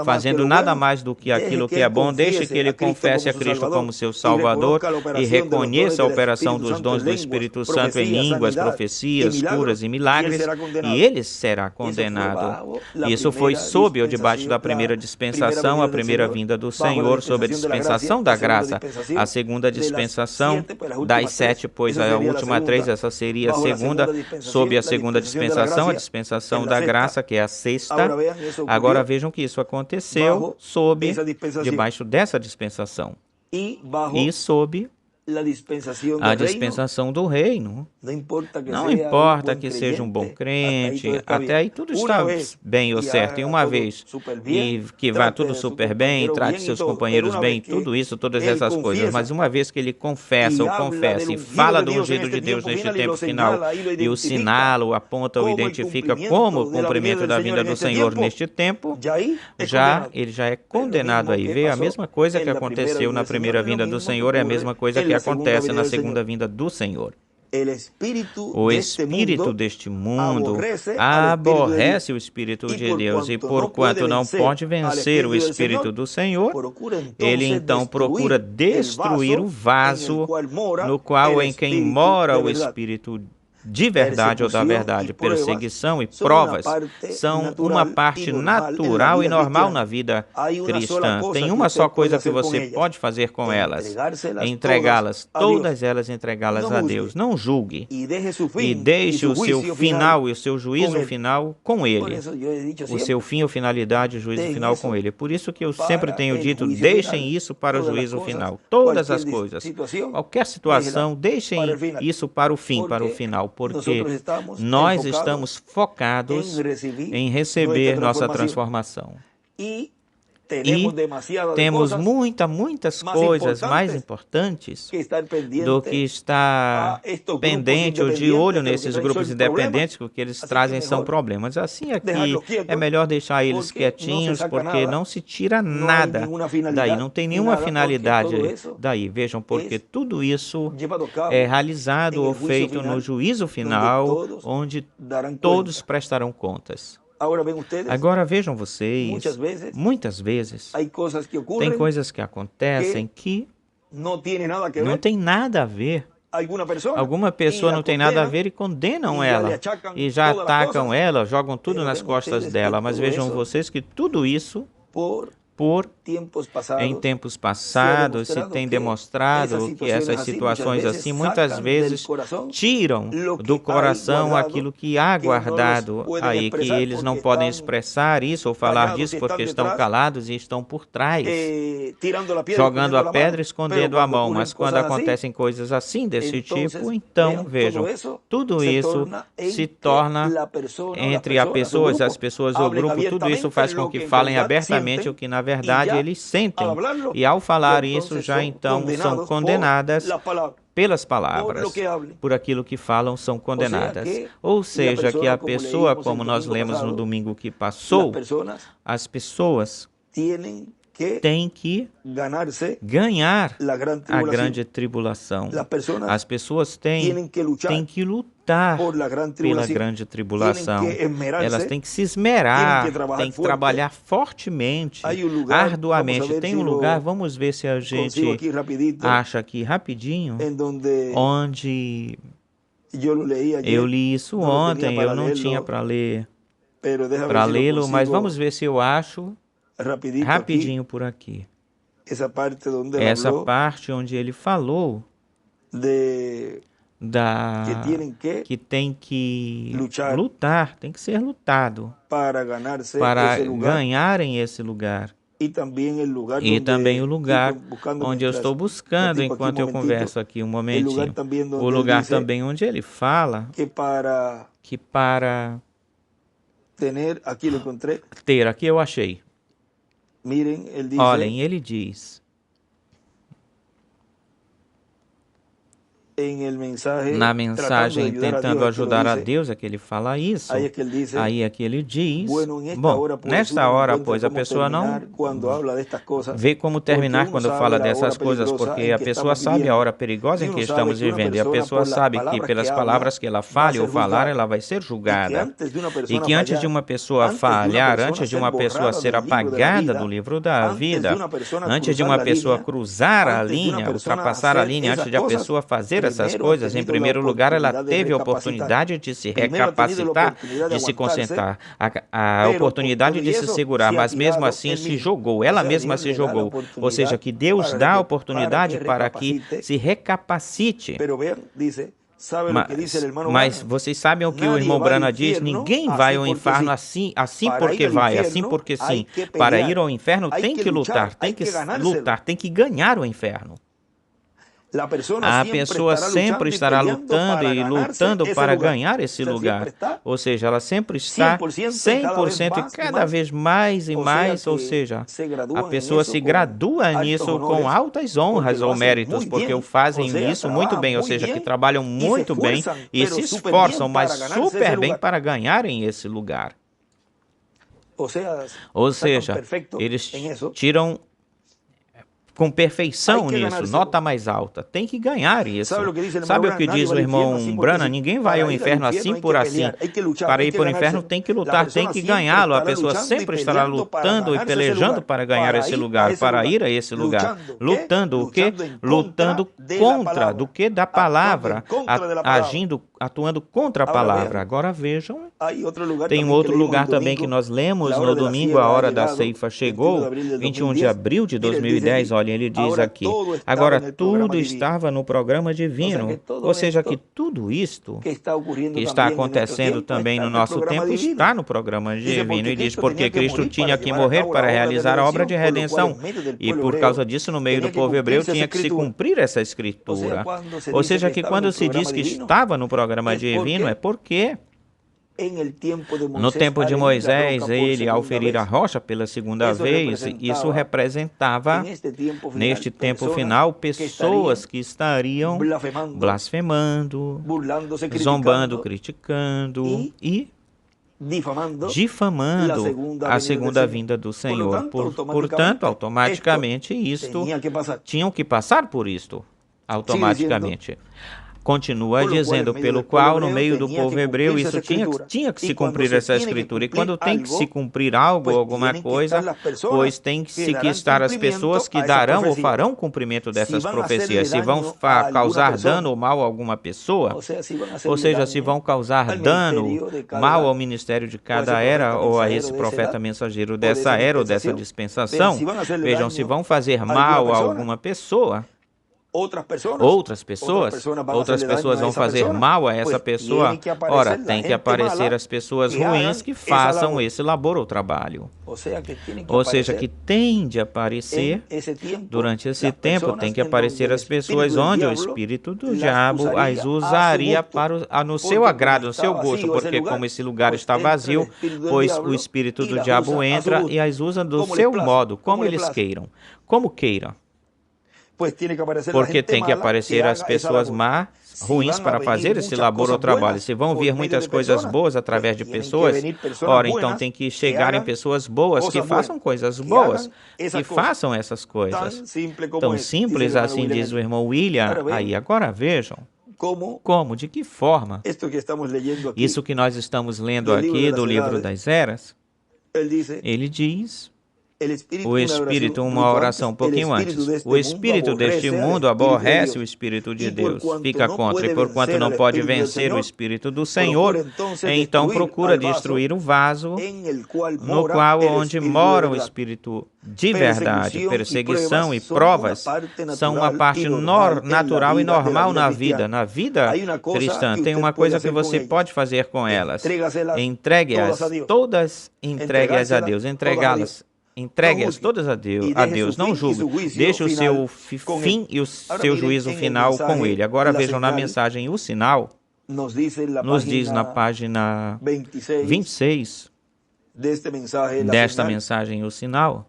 fazendo nada mais do que aquilo que é bom, deixe que ele confesse a Cristo como seu Salvador e reconheça a operação dos dons do Espírito Santo em línguas, profecias, curas e milagres, e ele será condenado. Isso foi sob ou debaixo da primeira dispensação, a primeira vinda do Senhor, sob a dispensação da graça, a segunda dispensação das 7, pois a última 3, essa seria a segunda, sob a segunda dispensação, a dispensação da graça, que é a sexta. Agora vejam que isso aconteceu sob, debaixo dessa dispensação e sob a dispensação do reino. Não importa que seja um bom crente, até aí tudo está bem ou certo. E uma vez e que vá tudo super bem, trate seus companheiros bem, tudo isso, todas essas coisas. Mas uma vez que ele confessa e fala do ungido de Deus neste tempo final e o sinala, o aponta, o identifica como o cumprimento da vinda do Senhor neste tempo, ele já é condenado aí. Veio a mesma coisa que aconteceu na primeira vinda do Senhor, é a mesma coisa que acontece na segunda vinda do Senhor. O espírito deste mundo aborrece o Espírito de Deus, e porquanto não pode vencer o Espírito do Senhor, ele então procura destruir o vaso no qual em quem mora o Espírito de verdade ou da verdade. Perseguição e provas são uma parte natural e normal na vida cristã. Tem uma só coisa que você pode fazer com elas: entregá-las, todas elas entregá-las a Deus. Não julgue e deixe o seu final e o seu juízo final com Ele. O seu fim ou finalidade, o juízo final com Ele. Por isso que eu sempre tenho dito, deixem isso para o juízo final. Todas as coisas, qualquer situação, deixem isso para o fim, para o final. Porque nós estamos focados em receber nossa transformação. E temos muitas coisas mais importantes do que estar pendente ou de olho nesses grupos independentes, porque eles trazem são problemas. Assim aqui é melhor deixar eles quietinhos, porque não se tira nada daí, não tem nenhuma finalidade daí. Vejam, porque tudo isso é realizado ou feito no juízo final, onde todos prestarão contas. Agora vejam vocês, muitas vezes, tem coisas que acontecem que não tem nada a ver. Alguma pessoa não tem nada a ver e condenam ela, e já atacam ela, jogam tudo nas costas dela. Mas vejam vocês que tudo isso, em tempos passados, se tem demonstrado que essas situações assim muitas vezes tiram do coração aquilo que há guardado aí, que eles não podem expressar isso ou falar disso porque estão calados e estão por trás, jogando a pedra, escondendo a mão. Mas quando acontecem coisas assim desse tipo, então vejam, tudo isso se torna entre as pessoas ou o grupo, tudo isso faz com que falem abertamente o que na verdade eles sentem, e ao falar isso já então são condenadas pelas palavras, por aquilo que falam são condenadas. Ou seja, que a pessoa, como nós lemos no domingo que passou, as pessoas têm que ganhar a grande tribulação. As pessoas têm que lutar pela grande tribulação. Elas têm que se esmerar, têm que trabalhar fortemente, arduamente. Tem um lugar, vamos ver se a gente acha aqui rapidinho, onde eu li isso ontem, eu não tinha para lê-lo, mas vamos ver se eu acho rapidinho por aqui. Essa parte onde ele falou que tem que lutar, tem que ser lutado para ganharem esse lugar. E também o lugar onde eu estou buscando enquanto eu converso aqui um momentinho. O lugar também onde ele fala que para ter, aqui eu achei. Olhem, ele diz: Na mensagem tentando ajudar a Deus é que ele fala isso. Aí é que ele diz, bom, nesta hora, pois, a pessoa não vê como terminar quando fala dessas coisas, porque a pessoa sabe a hora perigosa em que estamos vivendo, e a pessoa sabe que pelas palavras que ela fale ou falar, ela vai ser julgada. E que antes de uma pessoa falhar, antes de uma pessoa ser apagada do livro da vida, antes de uma pessoa cruzar a linha, ultrapassar a linha, antes de a pessoa fazer essas coisas, em primeiro lugar, ela teve a oportunidade de se recapacitar, de se concentrar, a oportunidade de se segurar, mas mesmo assim se jogou, ela mesma se jogou. Ou seja, que Deus dá a oportunidade para que se recapacite. Mas vocês sabem o que o irmão Branham diz? Ninguém vai ao inferno assim porque vai, assim porque sim. Para ir ao inferno tem que lutar, tem que ganhar o inferno. A pessoa sempre estará lutando e lutando para ganhar esse lugar. Ou seja, ela sempre está 100% e cada vez mais e mais. Ou seja, a pessoa se gradua nisso com altas honras ou méritos, porque o fazem isso muito bem. Ou seja, que trabalham muito bem e se esforçam, mas super bem para ganharem esse lugar. Ou seja, eles tiram com perfeição nisso, nota mais alta. Tem que ganhar isso. Sabe o que diz o irmão Branham? Ninguém vai ao inferno assim por assim. Para ir para o inferno tem que lutar, tem que ganhá-lo. A pessoa sempre estará lutando e pelejando para ganhar esse lugar, para ir a esse lugar. Lutando o quê? Lutando contra, do que? Da palavra, atuando contra a palavra. Agora vejam, tem um outro lugar também que nós lemos no domingo, a hora da ceifa chegou, 21 de abril de 2010, olha, ele diz aqui, agora tudo estava no programa divino, ou seja, que tudo isto que está acontecendo também no nosso tempo está no programa divino, e diz porque Cristo tinha que morrer para realizar a obra de redenção, e por causa disso, no meio do povo hebreu, tinha que se cumprir essa escritura. Ou seja, que quando se diz que estava no programa divino, é porque no tempo de Moisés, ele, ao ferir a rocha pela segunda vez, isso representava, neste tempo final, pessoas que estariam blasfemando, zombando, criticando e difamando a segunda vinda do Senhor. Portanto, automaticamente, tinham que passar por isto, automaticamente. Continua dizendo, pelo qual, no meio do povo hebreu, isso tinha que se cumprir essa escritura. E quando tem que se cumprir algo, alguma coisa, pois tem que estar as pessoas que darão ou farão cumprimento dessas profecias. Se vão causar dano ou mal a alguma pessoa, ou seja, se vão causar dano, mal ao ministério de cada era, ou a esse profeta mensageiro dessa era ou dessa dispensação, vejam, se vão fazer mal a alguma pessoa, outras pessoas vão fazer mal a essa pessoa. Ora, tem que aparecer as pessoas ruins que façam esse labor ou trabalho. Ou seja, que tem de aparecer, durante esse tempo, tem que aparecer as pessoas onde o espírito do diabo as usaria no seu agrado, no seu gosto, porque como esse lugar está vazio, pois o espírito do diabo entra e as usa do seu modo, como eles queiram, como queiram. Porque tem que aparecer as pessoas más, ruins para fazer esse labor ou trabalho. Se vão vir muitas coisas boas através de pessoas, ora, então tem que chegarem pessoas boas que façam coisas boas, que façam essas coisas. Tão simples assim diz o irmão William. Aí agora vejam. Como? De que forma? Isso que nós estamos lendo aqui do livro das eras, ele diz... O Espírito, uma oração um pouquinho antes. O Espírito deste mundo aborrece o Espírito de Deus, fica contra, e porquanto não pode vencer o Espírito do Senhor, então procura destruir o vaso no qual onde mora o Espírito de verdade. Perseguição e provas são uma parte natural e normal na vida. Na vida cristã, tem uma coisa que você pode fazer com elas. Entregue-as todas, entregue-as a Deus, entregá-las. Entregue-as todas a Deus, não julgue. Deixe o seu fim e o seu juízo final com Ele. Agora vejam na mensagem o sinal, nos diz na página 26 desta mensagem o sinal.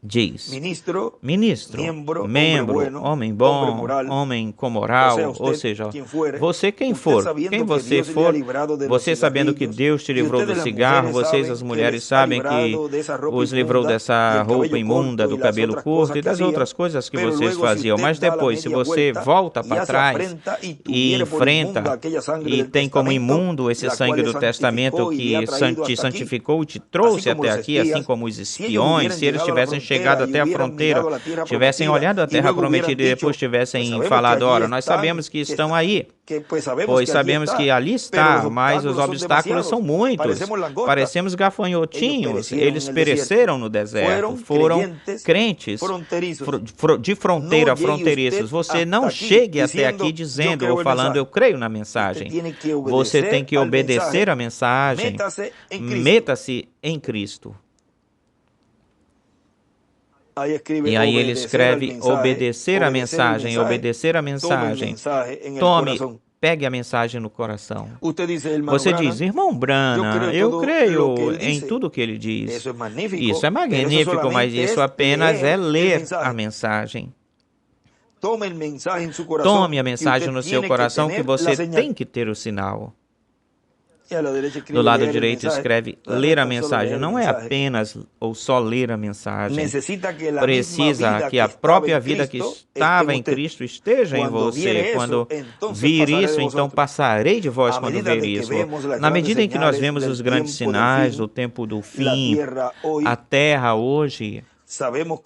diz: ministro, ministro, membro, homem bom, homem com moral, ou seja, você quem for, quem você for, você sabendo que Deus te livrou do cigarro, vocês as mulheres sabem que os livrou dessa roupa imunda, do cabelo curto e das outras coisas que vocês faziam, mas depois, se você volta para trás e enfrenta e tem como imundo esse sangue do testamento que te santificou e te trouxe até aqui, assim como os espiões, se eles tivessem chegado até a fronteira, tivessem olhado a terra prometida e depois tivessem falado, ora, nós sabemos que estão aí, pois sabemos que ali está, mas os obstáculos são muitos. Parecemos gafanhotinhos, eles pereceram no deserto, foram crentes de fronteira, fronteiriços. Você não chegue até aqui dizendo ou falando, eu creio na mensagem. Você tem que obedecer a mensagem. Meta-se em Cristo. E aí ele escreve, obedecer a mensagem, obedecer a mensagem. Tome, pegue a mensagem no coração. Você diz, irmão Brana, eu creio em tudo que ele diz. Isso é magnífico, mas isso apenas é ler a mensagem. Tome a mensagem no seu coração que você tem que ter o sinal. Do lado direito escreve ler a mensagem. Não é apenas ou só ler a mensagem. Precisa que a própria vida que estava em Cristo esteja em você. Quando vir isso, então passarei de vós quando ver isso. Na medida em que nós vemos os grandes sinais do tempo do fim, a terra hoje, sabemos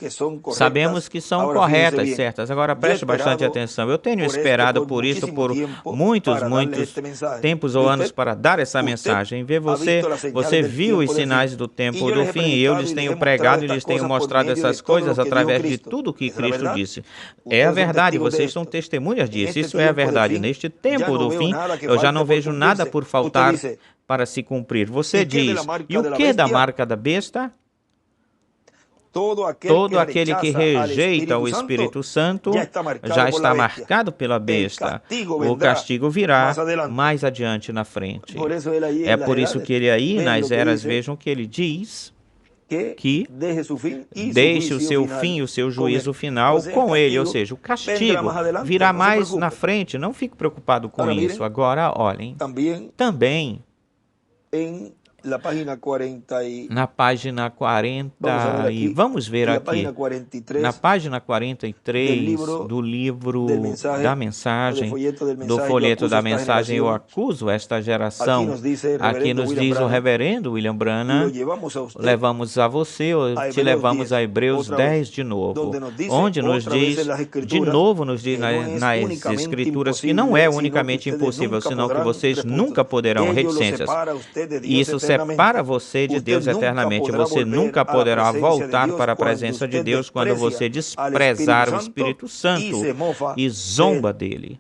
que são corretas, certas. Agora preste bastante atenção. Eu tenho esperado por isso por muitos tempos ou anos para dar essa mensagem. Você viu os sinais do tempo do fim e eu lhes tenho pregado e lhes tenho mostrado essas coisas através de tudo que Cristo disse. É a verdade, vocês são testemunhas disso. Isso é a verdade. Neste tempo do fim, eu já não vejo nada por faltar para se cumprir. Você diz, e o que da marca da besta? Todo aquele que rejeita o Espírito Santo já está marcado pela besta. O castigo virá mais adiante na frente. É por isso que ele aí, nas eras, vejam que ele diz que deixe o seu fim e o seu juízo final com ele, ou seja, o castigo virá mais na frente. Não fique preocupado com isso. Agora, olhem, também na página 40, vamos ver aqui, na página 43 do livro da mensagem, do folheto da mensagem, eu acuso esta geração. Aqui nos diz o reverendo William Branham, levamos a você, te levamos a Hebreus 10 de novo, onde nos diz, de novo nos diz nas escrituras, que não é unicamente impossível, senão que vocês nunca poderão, reticências. Isso separa você de Deus eternamente. Você nunca poderá voltar para a presença de Deus quando você desprezar o Espírito Santo e zomba dele.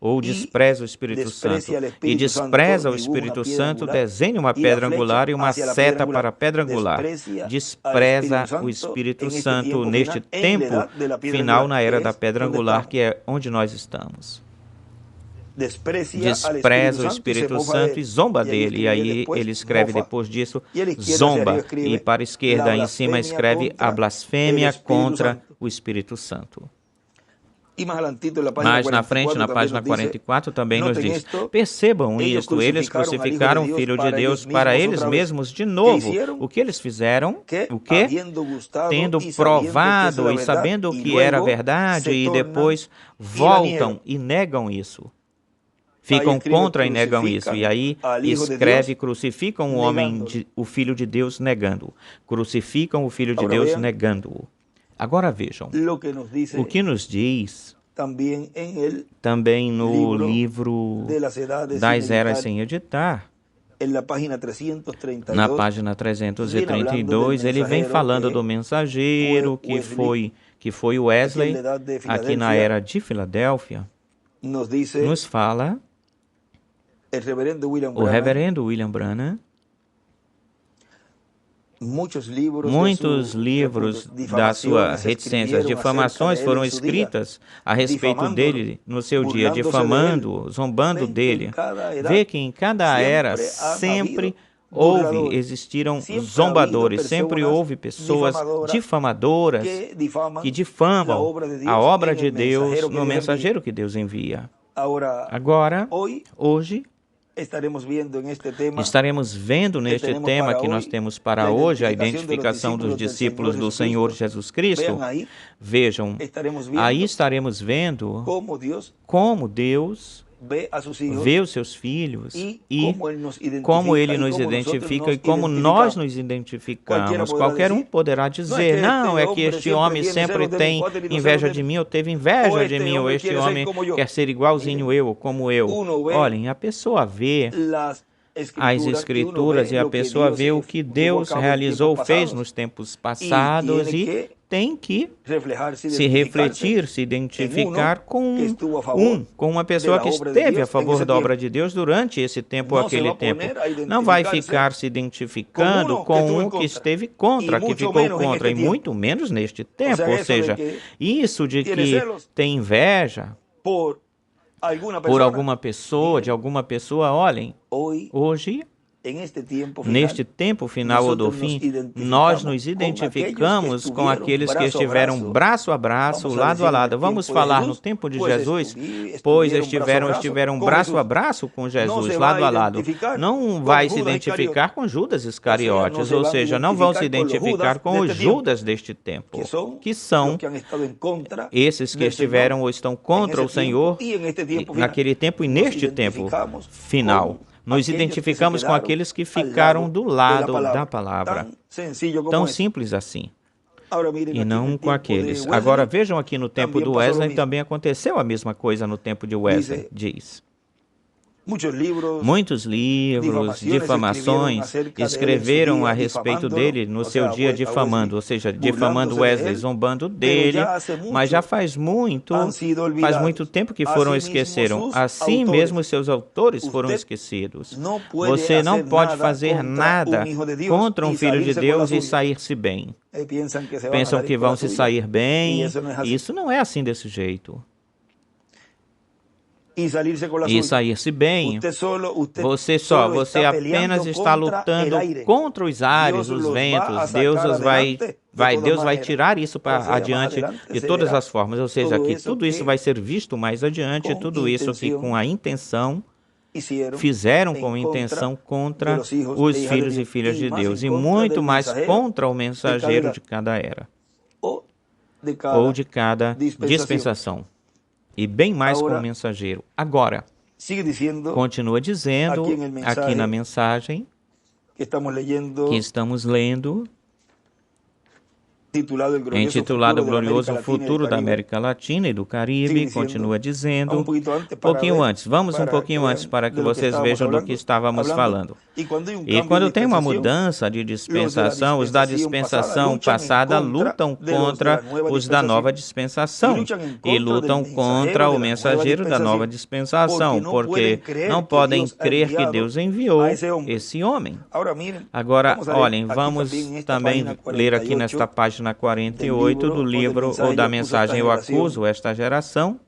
Ou despreza o Espírito Santo. E despreza o Espírito Santo, desenhe uma pedra angular e uma seta para a pedra angular. Despreza o Espírito Santo neste tempo final, na era da pedra angular, que é onde nós estamos. Despreza o Espírito Santo e zomba dele. E aí ele escreve depois disso, zomba. E para a esquerda, em cima, escreve a blasfêmia contra o Espírito Santo. Mais na frente, na página 44, também nos diz, percebam isto, eles crucificaram o Filho de Deus para eles mesmos de novo. O que eles fizeram? O quê? Tendo provado e sabendo que era verdade, e depois voltam e negam isso. Ficam contra e negam isso. E aí escreve, crucificam o Filho de Deus negando-o. Crucificam o Filho de Deus negando-o. Agora vejam, o que nos diz também no livro das Eras sem editar, na página 332, ele vem falando do mensageiro que foi Wesley, aqui na era de Filadélfia, nos fala o reverendo William Branham. Muitos livros da sua reticência, as difamações foram escritas a respeito dele no seu dia, difamando, zombando dele. Vê que em cada era sempre existiram zombadores, sempre houve pessoas difamadoras que difamam a obra de Deus no mensageiro que Deus envia. Agora, hoje, estaremos vendo neste tema que nós temos para hoje, a identificação dos discípulos do Senhor Jesus Cristo. Vejam, aí estaremos vendo como Deus vê os seus filhos e como Ele nos identifica e como nós nos identificamos. Qualquer um poderá dizer, não, é que este homem sempre tem inveja de mim, ou teve inveja de mim, ou este homem quer ser igualzinho eu, ou como eu. Olhem, a pessoa vê as Escrituras e a pessoa vê o que Deus realizou, fez nos tempos passados e tem que se refletir, se identificar com uma pessoa que esteve a favor da obra de Deus durante esse tempo ou aquele tempo. Não vai ficar se identificando com um que esteve contra, que ficou contra, e muito menos neste tempo. Ou seja, isso de que tem inveja por alguma pessoa, de alguma pessoa, olhem, hoje, neste tempo final ou do fim, nós nos identificamos com aqueles que estiveram braço a braço, lado a lado. Vamos falar no tempo de Jesus, pois estiveram braço a braço com Jesus, lado a lado. Não vai se identificar com Judas Iscariotes, ou seja, não vão se identificar com os Judas deste tempo, que são esses que estiveram ou estão contra o Senhor naquele tempo e neste tempo final. Nos identificamos com aqueles que ficaram do lado da palavra. Tão simples assim. E não com aqueles. Agora vejam aqui no tempo do Wesley, também aconteceu a mesma coisa no tempo de Wesley, diz. Muitos livros, difamações, escreveram a respeito dele no seu dia difamando, ou seja, difamando Wesley, zombando dele, mas já faz muito tempo que foram esqueceram. Assim mesmo seus autores foram esquecidos. Você não pode fazer nada contra um filho de Deus e sair-se bem. Pensam que vão se sair bem. Isso não é assim desse jeito. E sair-se bem, você apenas está lutando contra os ares, os ventos. Deus vai tirar isso para adiante de todas as formas, ou seja, que tudo isso vai ser visto mais adiante, tudo isso que com a intenção fizeram com intenção contra os filhos e filhas de Deus, e muito mais contra o mensageiro de cada era, ou de cada dispensação. E bem mais com o mensageiro. Agora, continua dizendo aqui na mensagem que estamos lendo, intitulado O Glorioso Futuro da América Latina e do Caribe, continua dizendo, um pouquinho antes, vamos um pouquinho antes para que vocês vejam do que estávamos falando. E quando tem uma mudança de dispensação, os da dispensação passada lutam contra os da nova dispensação e lutam contra o mensageiro da nova dispensação, porque não podem crer que Deus enviou esse homem. Agora, olhem, vamos também ler aqui nesta página 48 do livro ou da mensagem Eu Acuso Esta Geração,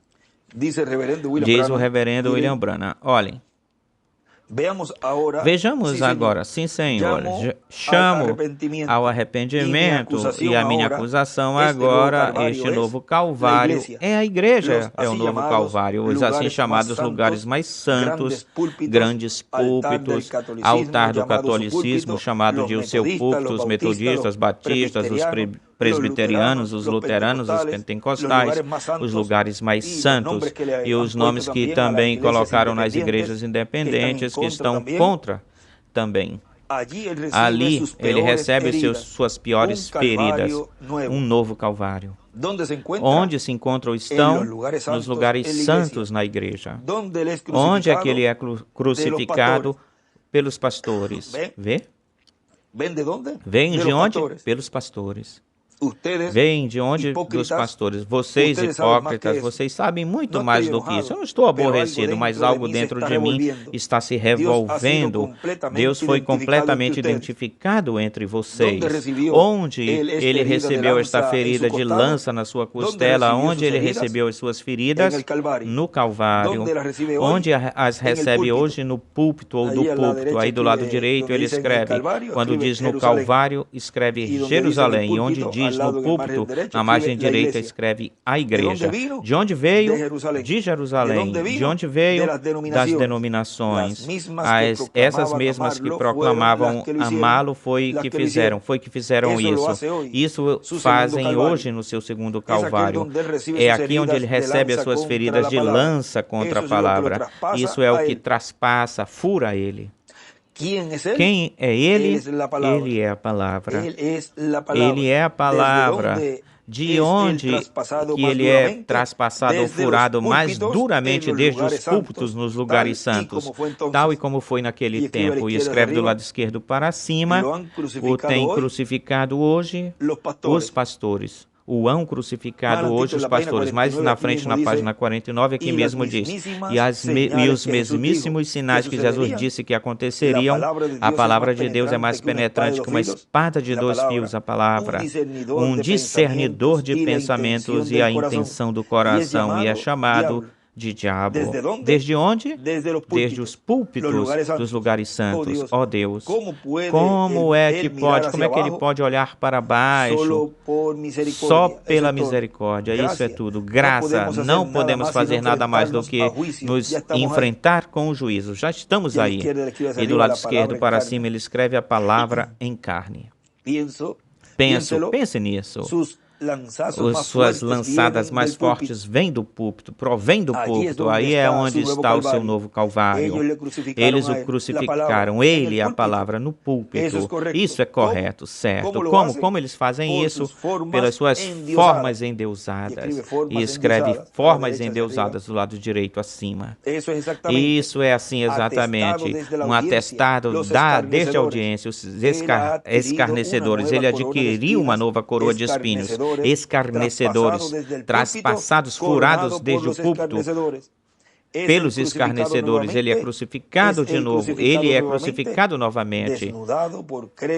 diz o reverendo William Branham. Olhem, vejamos agora, sim senhor, chamo ao arrependimento e a minha acusação agora, este novo Calvário, é a igreja, é o novo Calvário, os assim chamados lugares mais santos, grandes púlpitos, altar do catolicismo, chamado de o seu púlpito, os metodistas, batistas, os presbiterianos, os luteranos, os pentecostais, os lugares mais santos, e os nomes que também colocaram nas igrejas independentes, que estão contra também. Ali ele recebe suas piores feridas, um novo Calvário. Onde se encontra ou estão? Nos lugares santos na igreja. Onde é que ele é crucificado? Pelos pastores. Vê? Vem de onde? Pelos pastores. vem de onde? Dos pastores. Vocês, hipócritas, vocês sabem muito mais do que isso. Eu não estou aborrecido, mas algo dentro de mim está se revolvendo. Deus foi completamente identificado entre vocês. Onde ele recebeu esta ferida de lança na sua costela? Onde ele recebeu as suas feridas? No Calvário. Onde as recebe hoje? No púlpito ou do púlpito. Aí do lado direito ele escreve, quando diz no Calvário, escreve Jerusalém. E onde diz no púlpito, na margem direita, escreve a igreja. De onde veio? De Jerusalém. De onde veio? Das denominações. Essas mesmas que proclamavam amá-lo foi que fizeram isso. Isso fazem hoje no seu segundo Calvário. É aqui onde ele recebe as suas feridas de lança contra a palavra. Isso é o que traspassa, fura ele. Quem é ele? Ele é a palavra. Ele é a palavra. De onde que ele é traspassado ou furado mais duramente desde os púlpitos nos lugares santos, tal e como foi naquele tempo. E escreve do lado esquerdo para cima, o tem crucificado hoje os pastores. O hão crucificado hoje os pastores. Mais na frente, na página 49, aqui mesmo diz, e os mesmíssimos sinais que Jesus disse que aconteceriam, a palavra de Deus é mais penetrante que uma espada de 2 fios, a palavra, um discernidor de pensamentos e a intenção do coração, e é chamado de diabo. Desde onde? Desde os púlpitos dos lugares santos. Ó Deus, como é que ele pode olhar para baixo só pela misericórdia? Isso é tudo. Graça. Não podemos fazer nada mais do que nos enfrentar com o juízo. Já estamos aí. E do lado esquerdo para cima ele escreve a palavra em carne. Pense nisso. Suas lançadas mais fortes vêm do púlpito, provém do púlpito. Aí é onde está o seu novo Calvário. Eles o crucificaram, ele é a palavra no púlpito. Isso é correto, certo. Como eles fazem isso? Pelas suas formas endeusadas. E escreve formas endeusadas do lado direito acima. Isso é assim exatamente. Um atestado desde a audiência, os escarnecedores. Ele adquiriu uma nova coroa de espinhos. Escarnecedores, traspassados, furados desde o púlpito pelos escarnecedores. Ele é crucificado de novo, ele é crucificado novamente,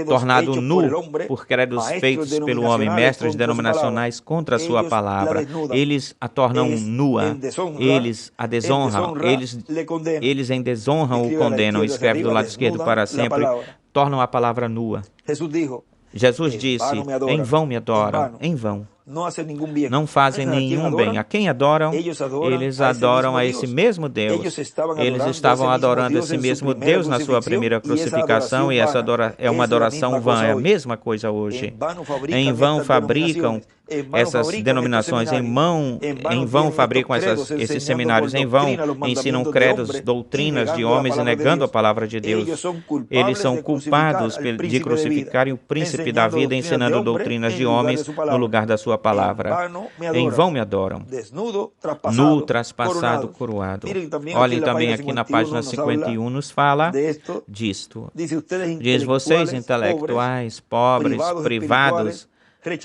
tornado nu por credos feitos pelo homem, mestres denominacionais contra a sua palavra. Eles a tornam nua, eles a desonram, eles em desonra o condenam. Escreve do lado esquerdo para sempre, tornam a palavra nua. Jesus disse, em vão me adoram, em vão. Não fazem nenhum bem. A quem adoram? Eles adoram a esse mesmo Deus. Eles estavam adorando esse mesmo Deus na sua primeira crucificação, e essa é uma adoração vã. É a mesma coisa hoje. Em vão fabricam essas denominações, em vão fabricam esses seminários, em vão ensinam credos, doutrinas de homens e negando a palavra de Deus. Eles são culpados de crucificarem o príncipe da vida, ensinando doutrinas de homens no lugar da sua palavra. Em vão me adoram. Nu, traspassado, coroado. Olhem também aqui na página 51, nos fala disto. Diz, vocês intelectuais, pobres, privados,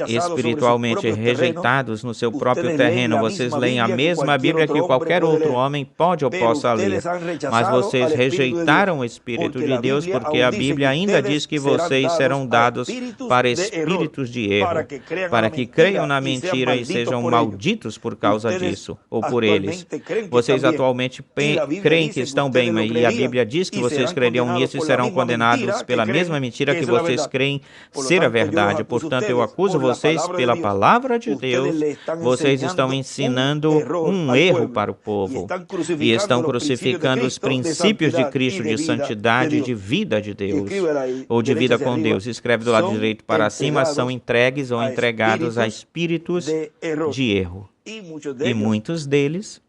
espiritualmente rejeitados no seu próprio terreno, vocês leem a mesma Bíblia que qualquer outro homem pode ou possa ler, mas vocês rejeitaram o Espírito de Deus, porque a Bíblia ainda diz que vocês serão dados para espíritos de erro, para que creiam na mentira e sejam malditos por causa disso, ou por eles. Vocês atualmente creem que estão bem, e a Bíblia diz que vocês creriam nisso e serão condenados pela mesma mentira que vocês creem ser a verdade. Portanto, eu acuso vocês pela palavra de Deus, vocês estão ensinando um erro para o povo e estão crucificando os princípios de Cristo, de santidade e de vida de Deus, ou de vida com Deus. Escreve do lado direito para cima, são entregues ou entregados a espíritos de erro. E muitos deles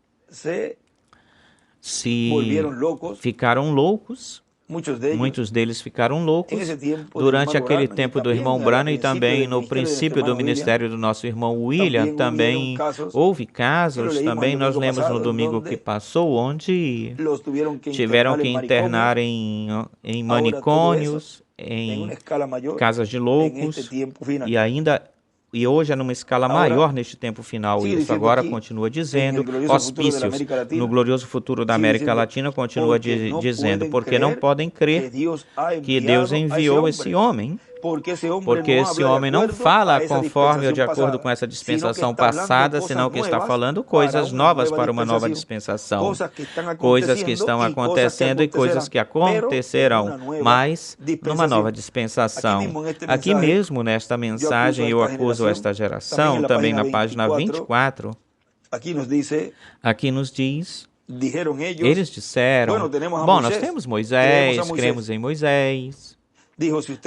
ficaram loucos. Muitos deles ficaram loucos durante aquele tempo do irmão Branham, e também no princípio do ministério do nosso irmão William. Também houve casos, também nós lemos no domingo que passou, onde tiveram que internar em manicômios, em casas de loucos, e ainda e hoje é numa escala maior neste tempo final. Isso agora continua dizendo, hospícios, no glorioso futuro da América Latina, continua dizendo, porque não podem crer que Deus enviou esse homem, porque esse homem não fala conforme ou de acordo com essa dispensação passada, senão que está falando coisas novas para uma nova dispensação, coisas que estão acontecendo e coisas que acontecerão, mas numa nova dispensação. Aqui mesmo nesta mensagem eu acuso esta geração, também na página 24, aqui nos diz, eles disseram, bom, nós temos Moisés, cremos em Moisés.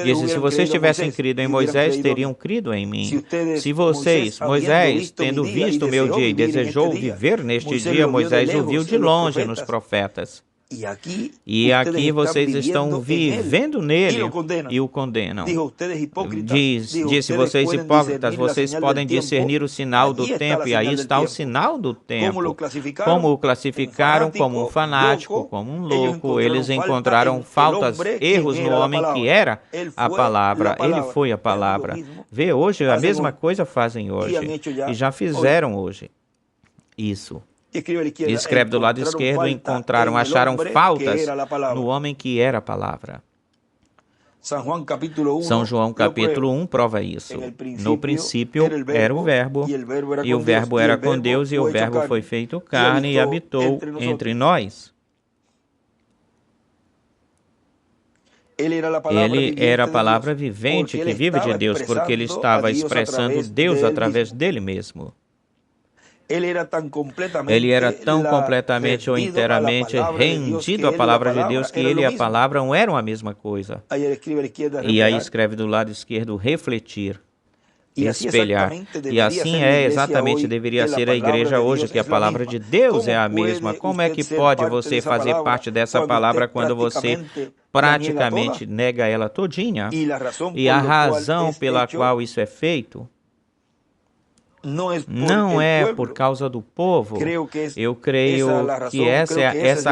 Disse, se vocês tivessem crido em Moisés, teriam crido em mim. Se vocês, Moisés, tendo visto o meu dia e desejou viver neste dia, Moisés o viu de longe nos profetas. E aqui vocês estão vivendo nele e o condenam. Disse, vocês hipócritas, vocês podem discernir o sinal do tempo, e aí está o sinal do tempo. Como o classificaram como um fanático, como um louco, eles encontraram faltas, erros no homem que era a palavra. Ele foi a palavra. Vê, hoje a mesma coisa fazem hoje, e já fizeram hoje isso. Escreve do lado esquerdo, acharam faltas no homem que era a palavra. São João capítulo 1 prova isso. No princípio era o Verbo, e o Verbo era com Deus, e o Verbo foi feito carne e habitou entre nós. Ele era a palavra vivente que vive de Deus, porque ele estava expressando Deus através dele mesmo. Ele era tão completamente ou inteiramente rendido à palavra de Deus que ele e a palavra não eram a mesma coisa. E aí escreve do lado esquerdo, refletir, espelhar. E assim exatamente deveria ser a igreja hoje, que a palavra de Deus é a mesma. Como é que pode você fazer parte dessa palavra quando você praticamente nega ela todinha? E a razão pela qual isso é feito não é por causa do povo. Eu creio que essa é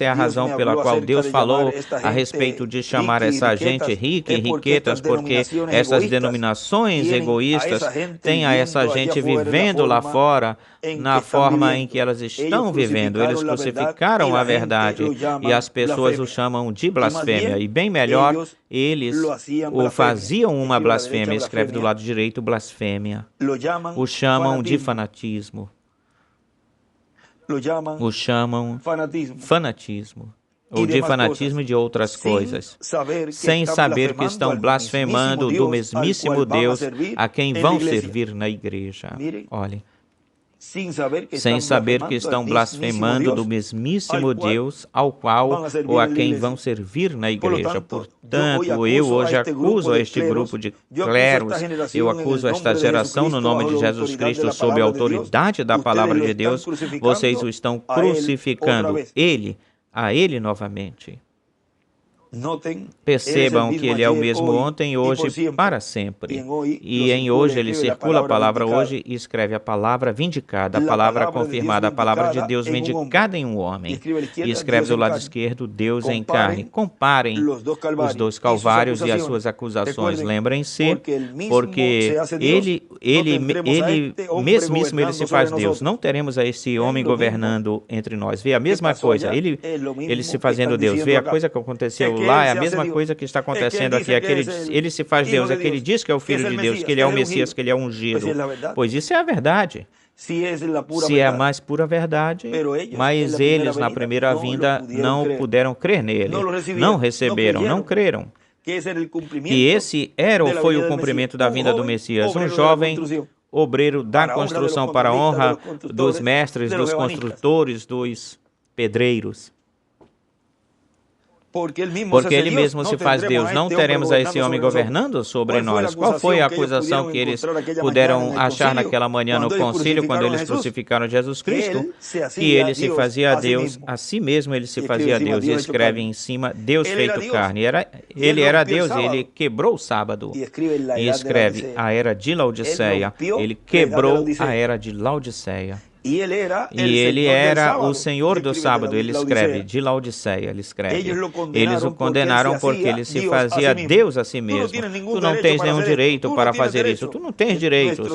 a razão pela qual Deus falou a respeito de chamar essa gente rica e riquetas, porque essas denominações egoístas têm a essa gente vivendo lá fora na forma em que elas estão vivendo. Eles crucificaram a verdade e as pessoas o chamam de blasfêmia. E bem melhor, eles o faziam uma blasfêmia. Escreve do lado direito, blasfêmia. O chamam de fanatismo. O chamam fanatismo. Ou de fanatismo e de outras coisas, sem saber que estão blasfemando do mesmíssimo Deus a quem vão servir na igreja. Olhem. Sem saber que estão blasfemando do mesmíssimo Deus ao qual ou a quem vão servir na igreja. Portanto, eu hoje acuso a este grupo de cleros, eu acuso esta geração no nome de Jesus Cristo, sob a autoridade da palavra de Deus, vocês o estão crucificando, a ele novamente. Percebam que ele é o mesmo ontem, hoje, para sempre. E em hoje ele circula a palavra hoje e escreve a palavra vindicada, a palavra confirmada, a palavra de Deus vindicada em um homem. E escreve do lado esquerdo, Deus em carne. Comparem os dois calvários e as suas acusações. Lembrem-se, porque ele mesmíssimo ele se faz Deus. Não teremos a esse homem governando entre nós. Vê a mesma coisa, ele se fazendo Deus. Vê a coisa que aconteceu lá, é a mesma coisa que está acontecendo aqui. Ele se faz Deus, é que ele diz que é o Filho de Deus, que ele é o Messias, que ele é o ungido. Pois isso é a verdade. Se é a mais pura verdade, mas eles na primeira vinda não puderam crer nele, não receberam, não creram. Que esse era ou foi o cumprimento da vinda do Messias, um jovem obreiro da construção para a honra dos mestres, dos construtores, dos pedreiros. Porque ele mesmo se faz Deus. Não teremos a esse homem governando sobre nós. Qual foi a acusação que eles puderam achar naquela manhã no concílio, quando eles crucificaram Jesus Cristo? Que ele se fazia Deus, a si mesmo ele se fazia Deus. E escreve em cima, Deus feito carne. Ele era Deus e ele quebrou o sábado. E escreve a era de Laodiceia. Ele quebrou a era de Laodiceia. E ele era o Senhor do sábado, ele escreve, de Laodiceia, ele escreve. Eles o condenaram porque ele se fazia Deus a si mesmo. Tu não tens nenhum direito para fazer isso, tu não tens direitos.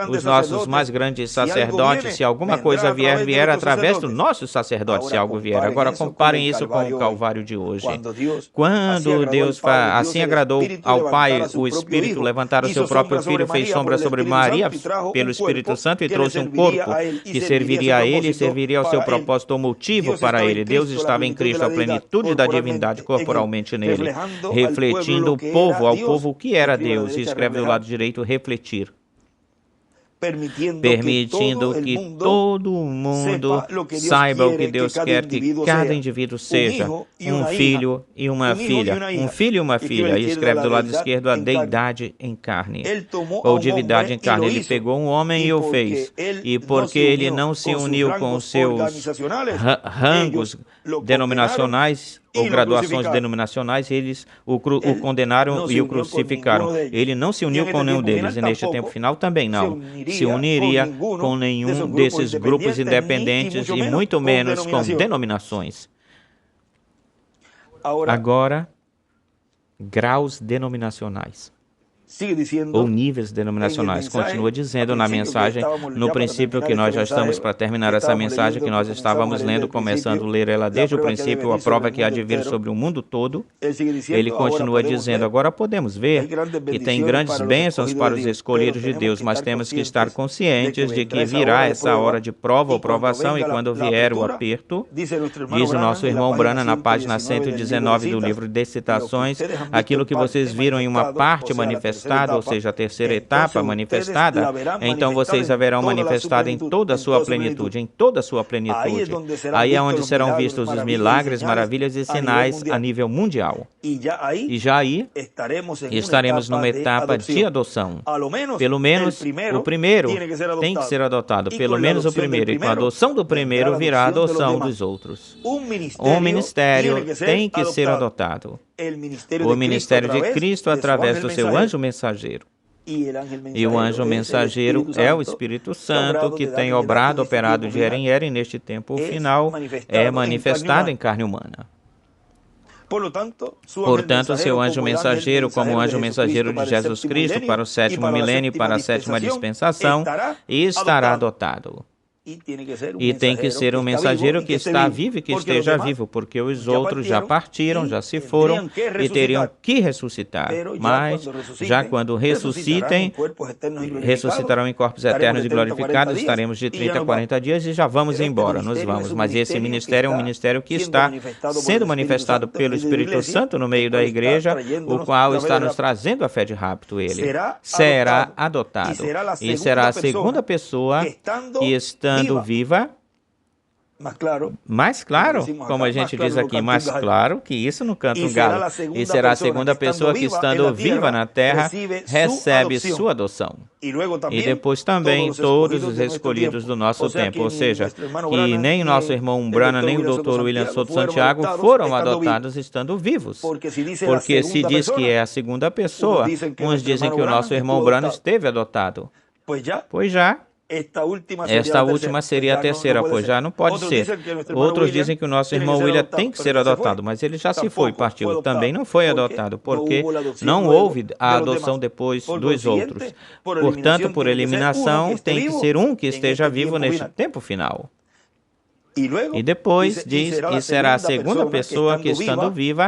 Os nossos mais grandes sacerdotes, se alguma coisa vier através do nosso sacerdote, se algo vier. Agora comparem isso com o Calvário de hoje. Quando Deus assim agradou ao Pai, o Espírito levantar o seu próprio Filho, fez sombra sobre Maria pelo Espírito Santo e trouxe um corpo que serviria a ele e serviria ao seu propósito ou motivo para ele. Deus estava em Cristo, a plenitude da divindade corporalmente nele, refletindo ao povo o que era Deus. E escreve do lado direito, refletir. Permitindo que todo mundo saiba o que Deus quer que cada indivíduo seja, um filho e uma filha, um filho e uma filha. E escreve do lado esquerdo a deidade em carne, ou divindade em carne. Ele pegou um homem e o fez. E porque ele não se uniu com os seus rangos denominacionais ou graduações denominacionais, eles o condenaram e o crucificaram. Ele não se uniu com nenhum deles, e neste tempo final também não se uniria com nenhum desses grupos independentes e muito menos com denominações. Agora, graus denominacionais ou níveis denominacionais. Continua dizendo na mensagem, no princípio, que nós já estamos para terminar essa mensagem que nós estávamos lendo, começando a ler ela desde o princípio, a prova que há de vir sobre o mundo todo. Ele continua dizendo, agora podemos ver que tem grandes bênçãos para os escolhidos de Deus, mas temos que estar conscientes de que virá essa hora de prova ou provação, e quando vier o aperto, diz o nosso irmão Branham na página 119 do livro de Citações, aquilo que vocês viram em uma parte manifestada, ou seja, a terceira etapa manifestada, então vocês haverão manifestado em toda a sua plenitude, em toda a sua plenitude. Aí é onde serão vistos os milagres, maravilhas e sinais a nível mundial. E já aí estaremos numa etapa de adoção. Pelo menos o primeiro tem que ser adotado, pelo menos o primeiro, e com a adoção do primeiro virá a adoção dos outros. Um ministério tem que ser adotado. O ministério de Cristo através do seu anjo mensageiro. E o anjo mensageiro é o Espírito Santo que tem operado de era em era, e neste tempo final é manifestado em carne humana. Portanto, seu anjo mensageiro, como o anjo mensageiro de Jesus Cristo para o 7º milênio e para a 7ª dispensação, estará adotado. E tem que ser um mensageiro que está vivo e que esteja vivo, porque os outros já partiram, já se foram e teriam que ressuscitar. Mas, já quando ressuscitem, ressuscitarão em corpos eternos e glorificados, estaremos de 30 a 40 dias e já vamos embora, nos vamos. Mas esse ministério é um ministério que está sendo manifestado pelo Espírito Santo no meio da igreja, o qual está nos trazendo a fé de rapto. Ele será adotado e será a segunda pessoa que estando viva, mais claro, como a gente diz aqui, mais claro que isso no canto galo. E será a segunda pessoa que, estando viva na terra, recebe sua adoção. E depois também todos os escolhidos do nosso tempo, ou seja, que nem o nosso irmão Branham, nem o Dr. William Souto Santiago foram adotados estando vivos. Porque se diz que é a segunda pessoa, uns dizem que o nosso irmão Branham esteve adotado. Pois já. Esta última seria a terceira, pois já não pode ser. Outros dizem que o nosso irmão William tem que ser adotado, mas ele já se foi, partiu. Também não foi adotado, porque não houve a adoção depois dos outros. Portanto, por eliminação, tem que ser um que esteja vivo neste tempo final. E depois diz, e será a segunda pessoa que, estando viva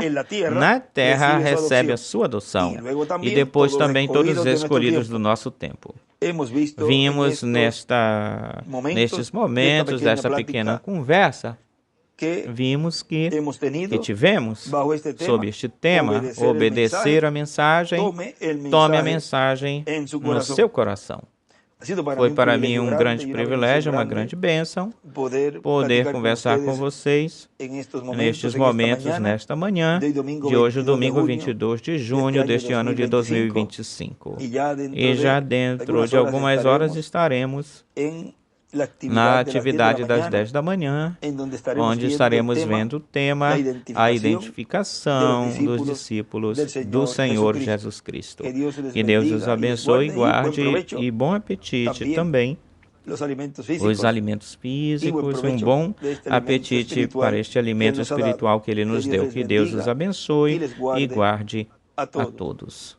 na terra, recebe a sua adoção. E depois também todos os escolhidos do nosso tempo. Vimos nestes momentos dessa pequena conversa, vimos que tivemos sob este tema, obedecer a mensagem, tome a mensagem no seu coração. Foi para mim um grande privilégio, uma grande bênção, poder conversar com vocês nestes momentos, nesta manhã, de hoje, domingo 22 de junho deste ano de 2025. E já dentro de algumas horas estaremos na atividade das 10 da manhã, onde estaremos vendo o tema, a identificação dos discípulos do Senhor Jesus Cristo. Que Deus os abençoe e guarde, e bom apetite também os alimentos físicos e um bom apetite para este alimento espiritual que Ele nos deu. Que Deus os abençoe e guarde a todos.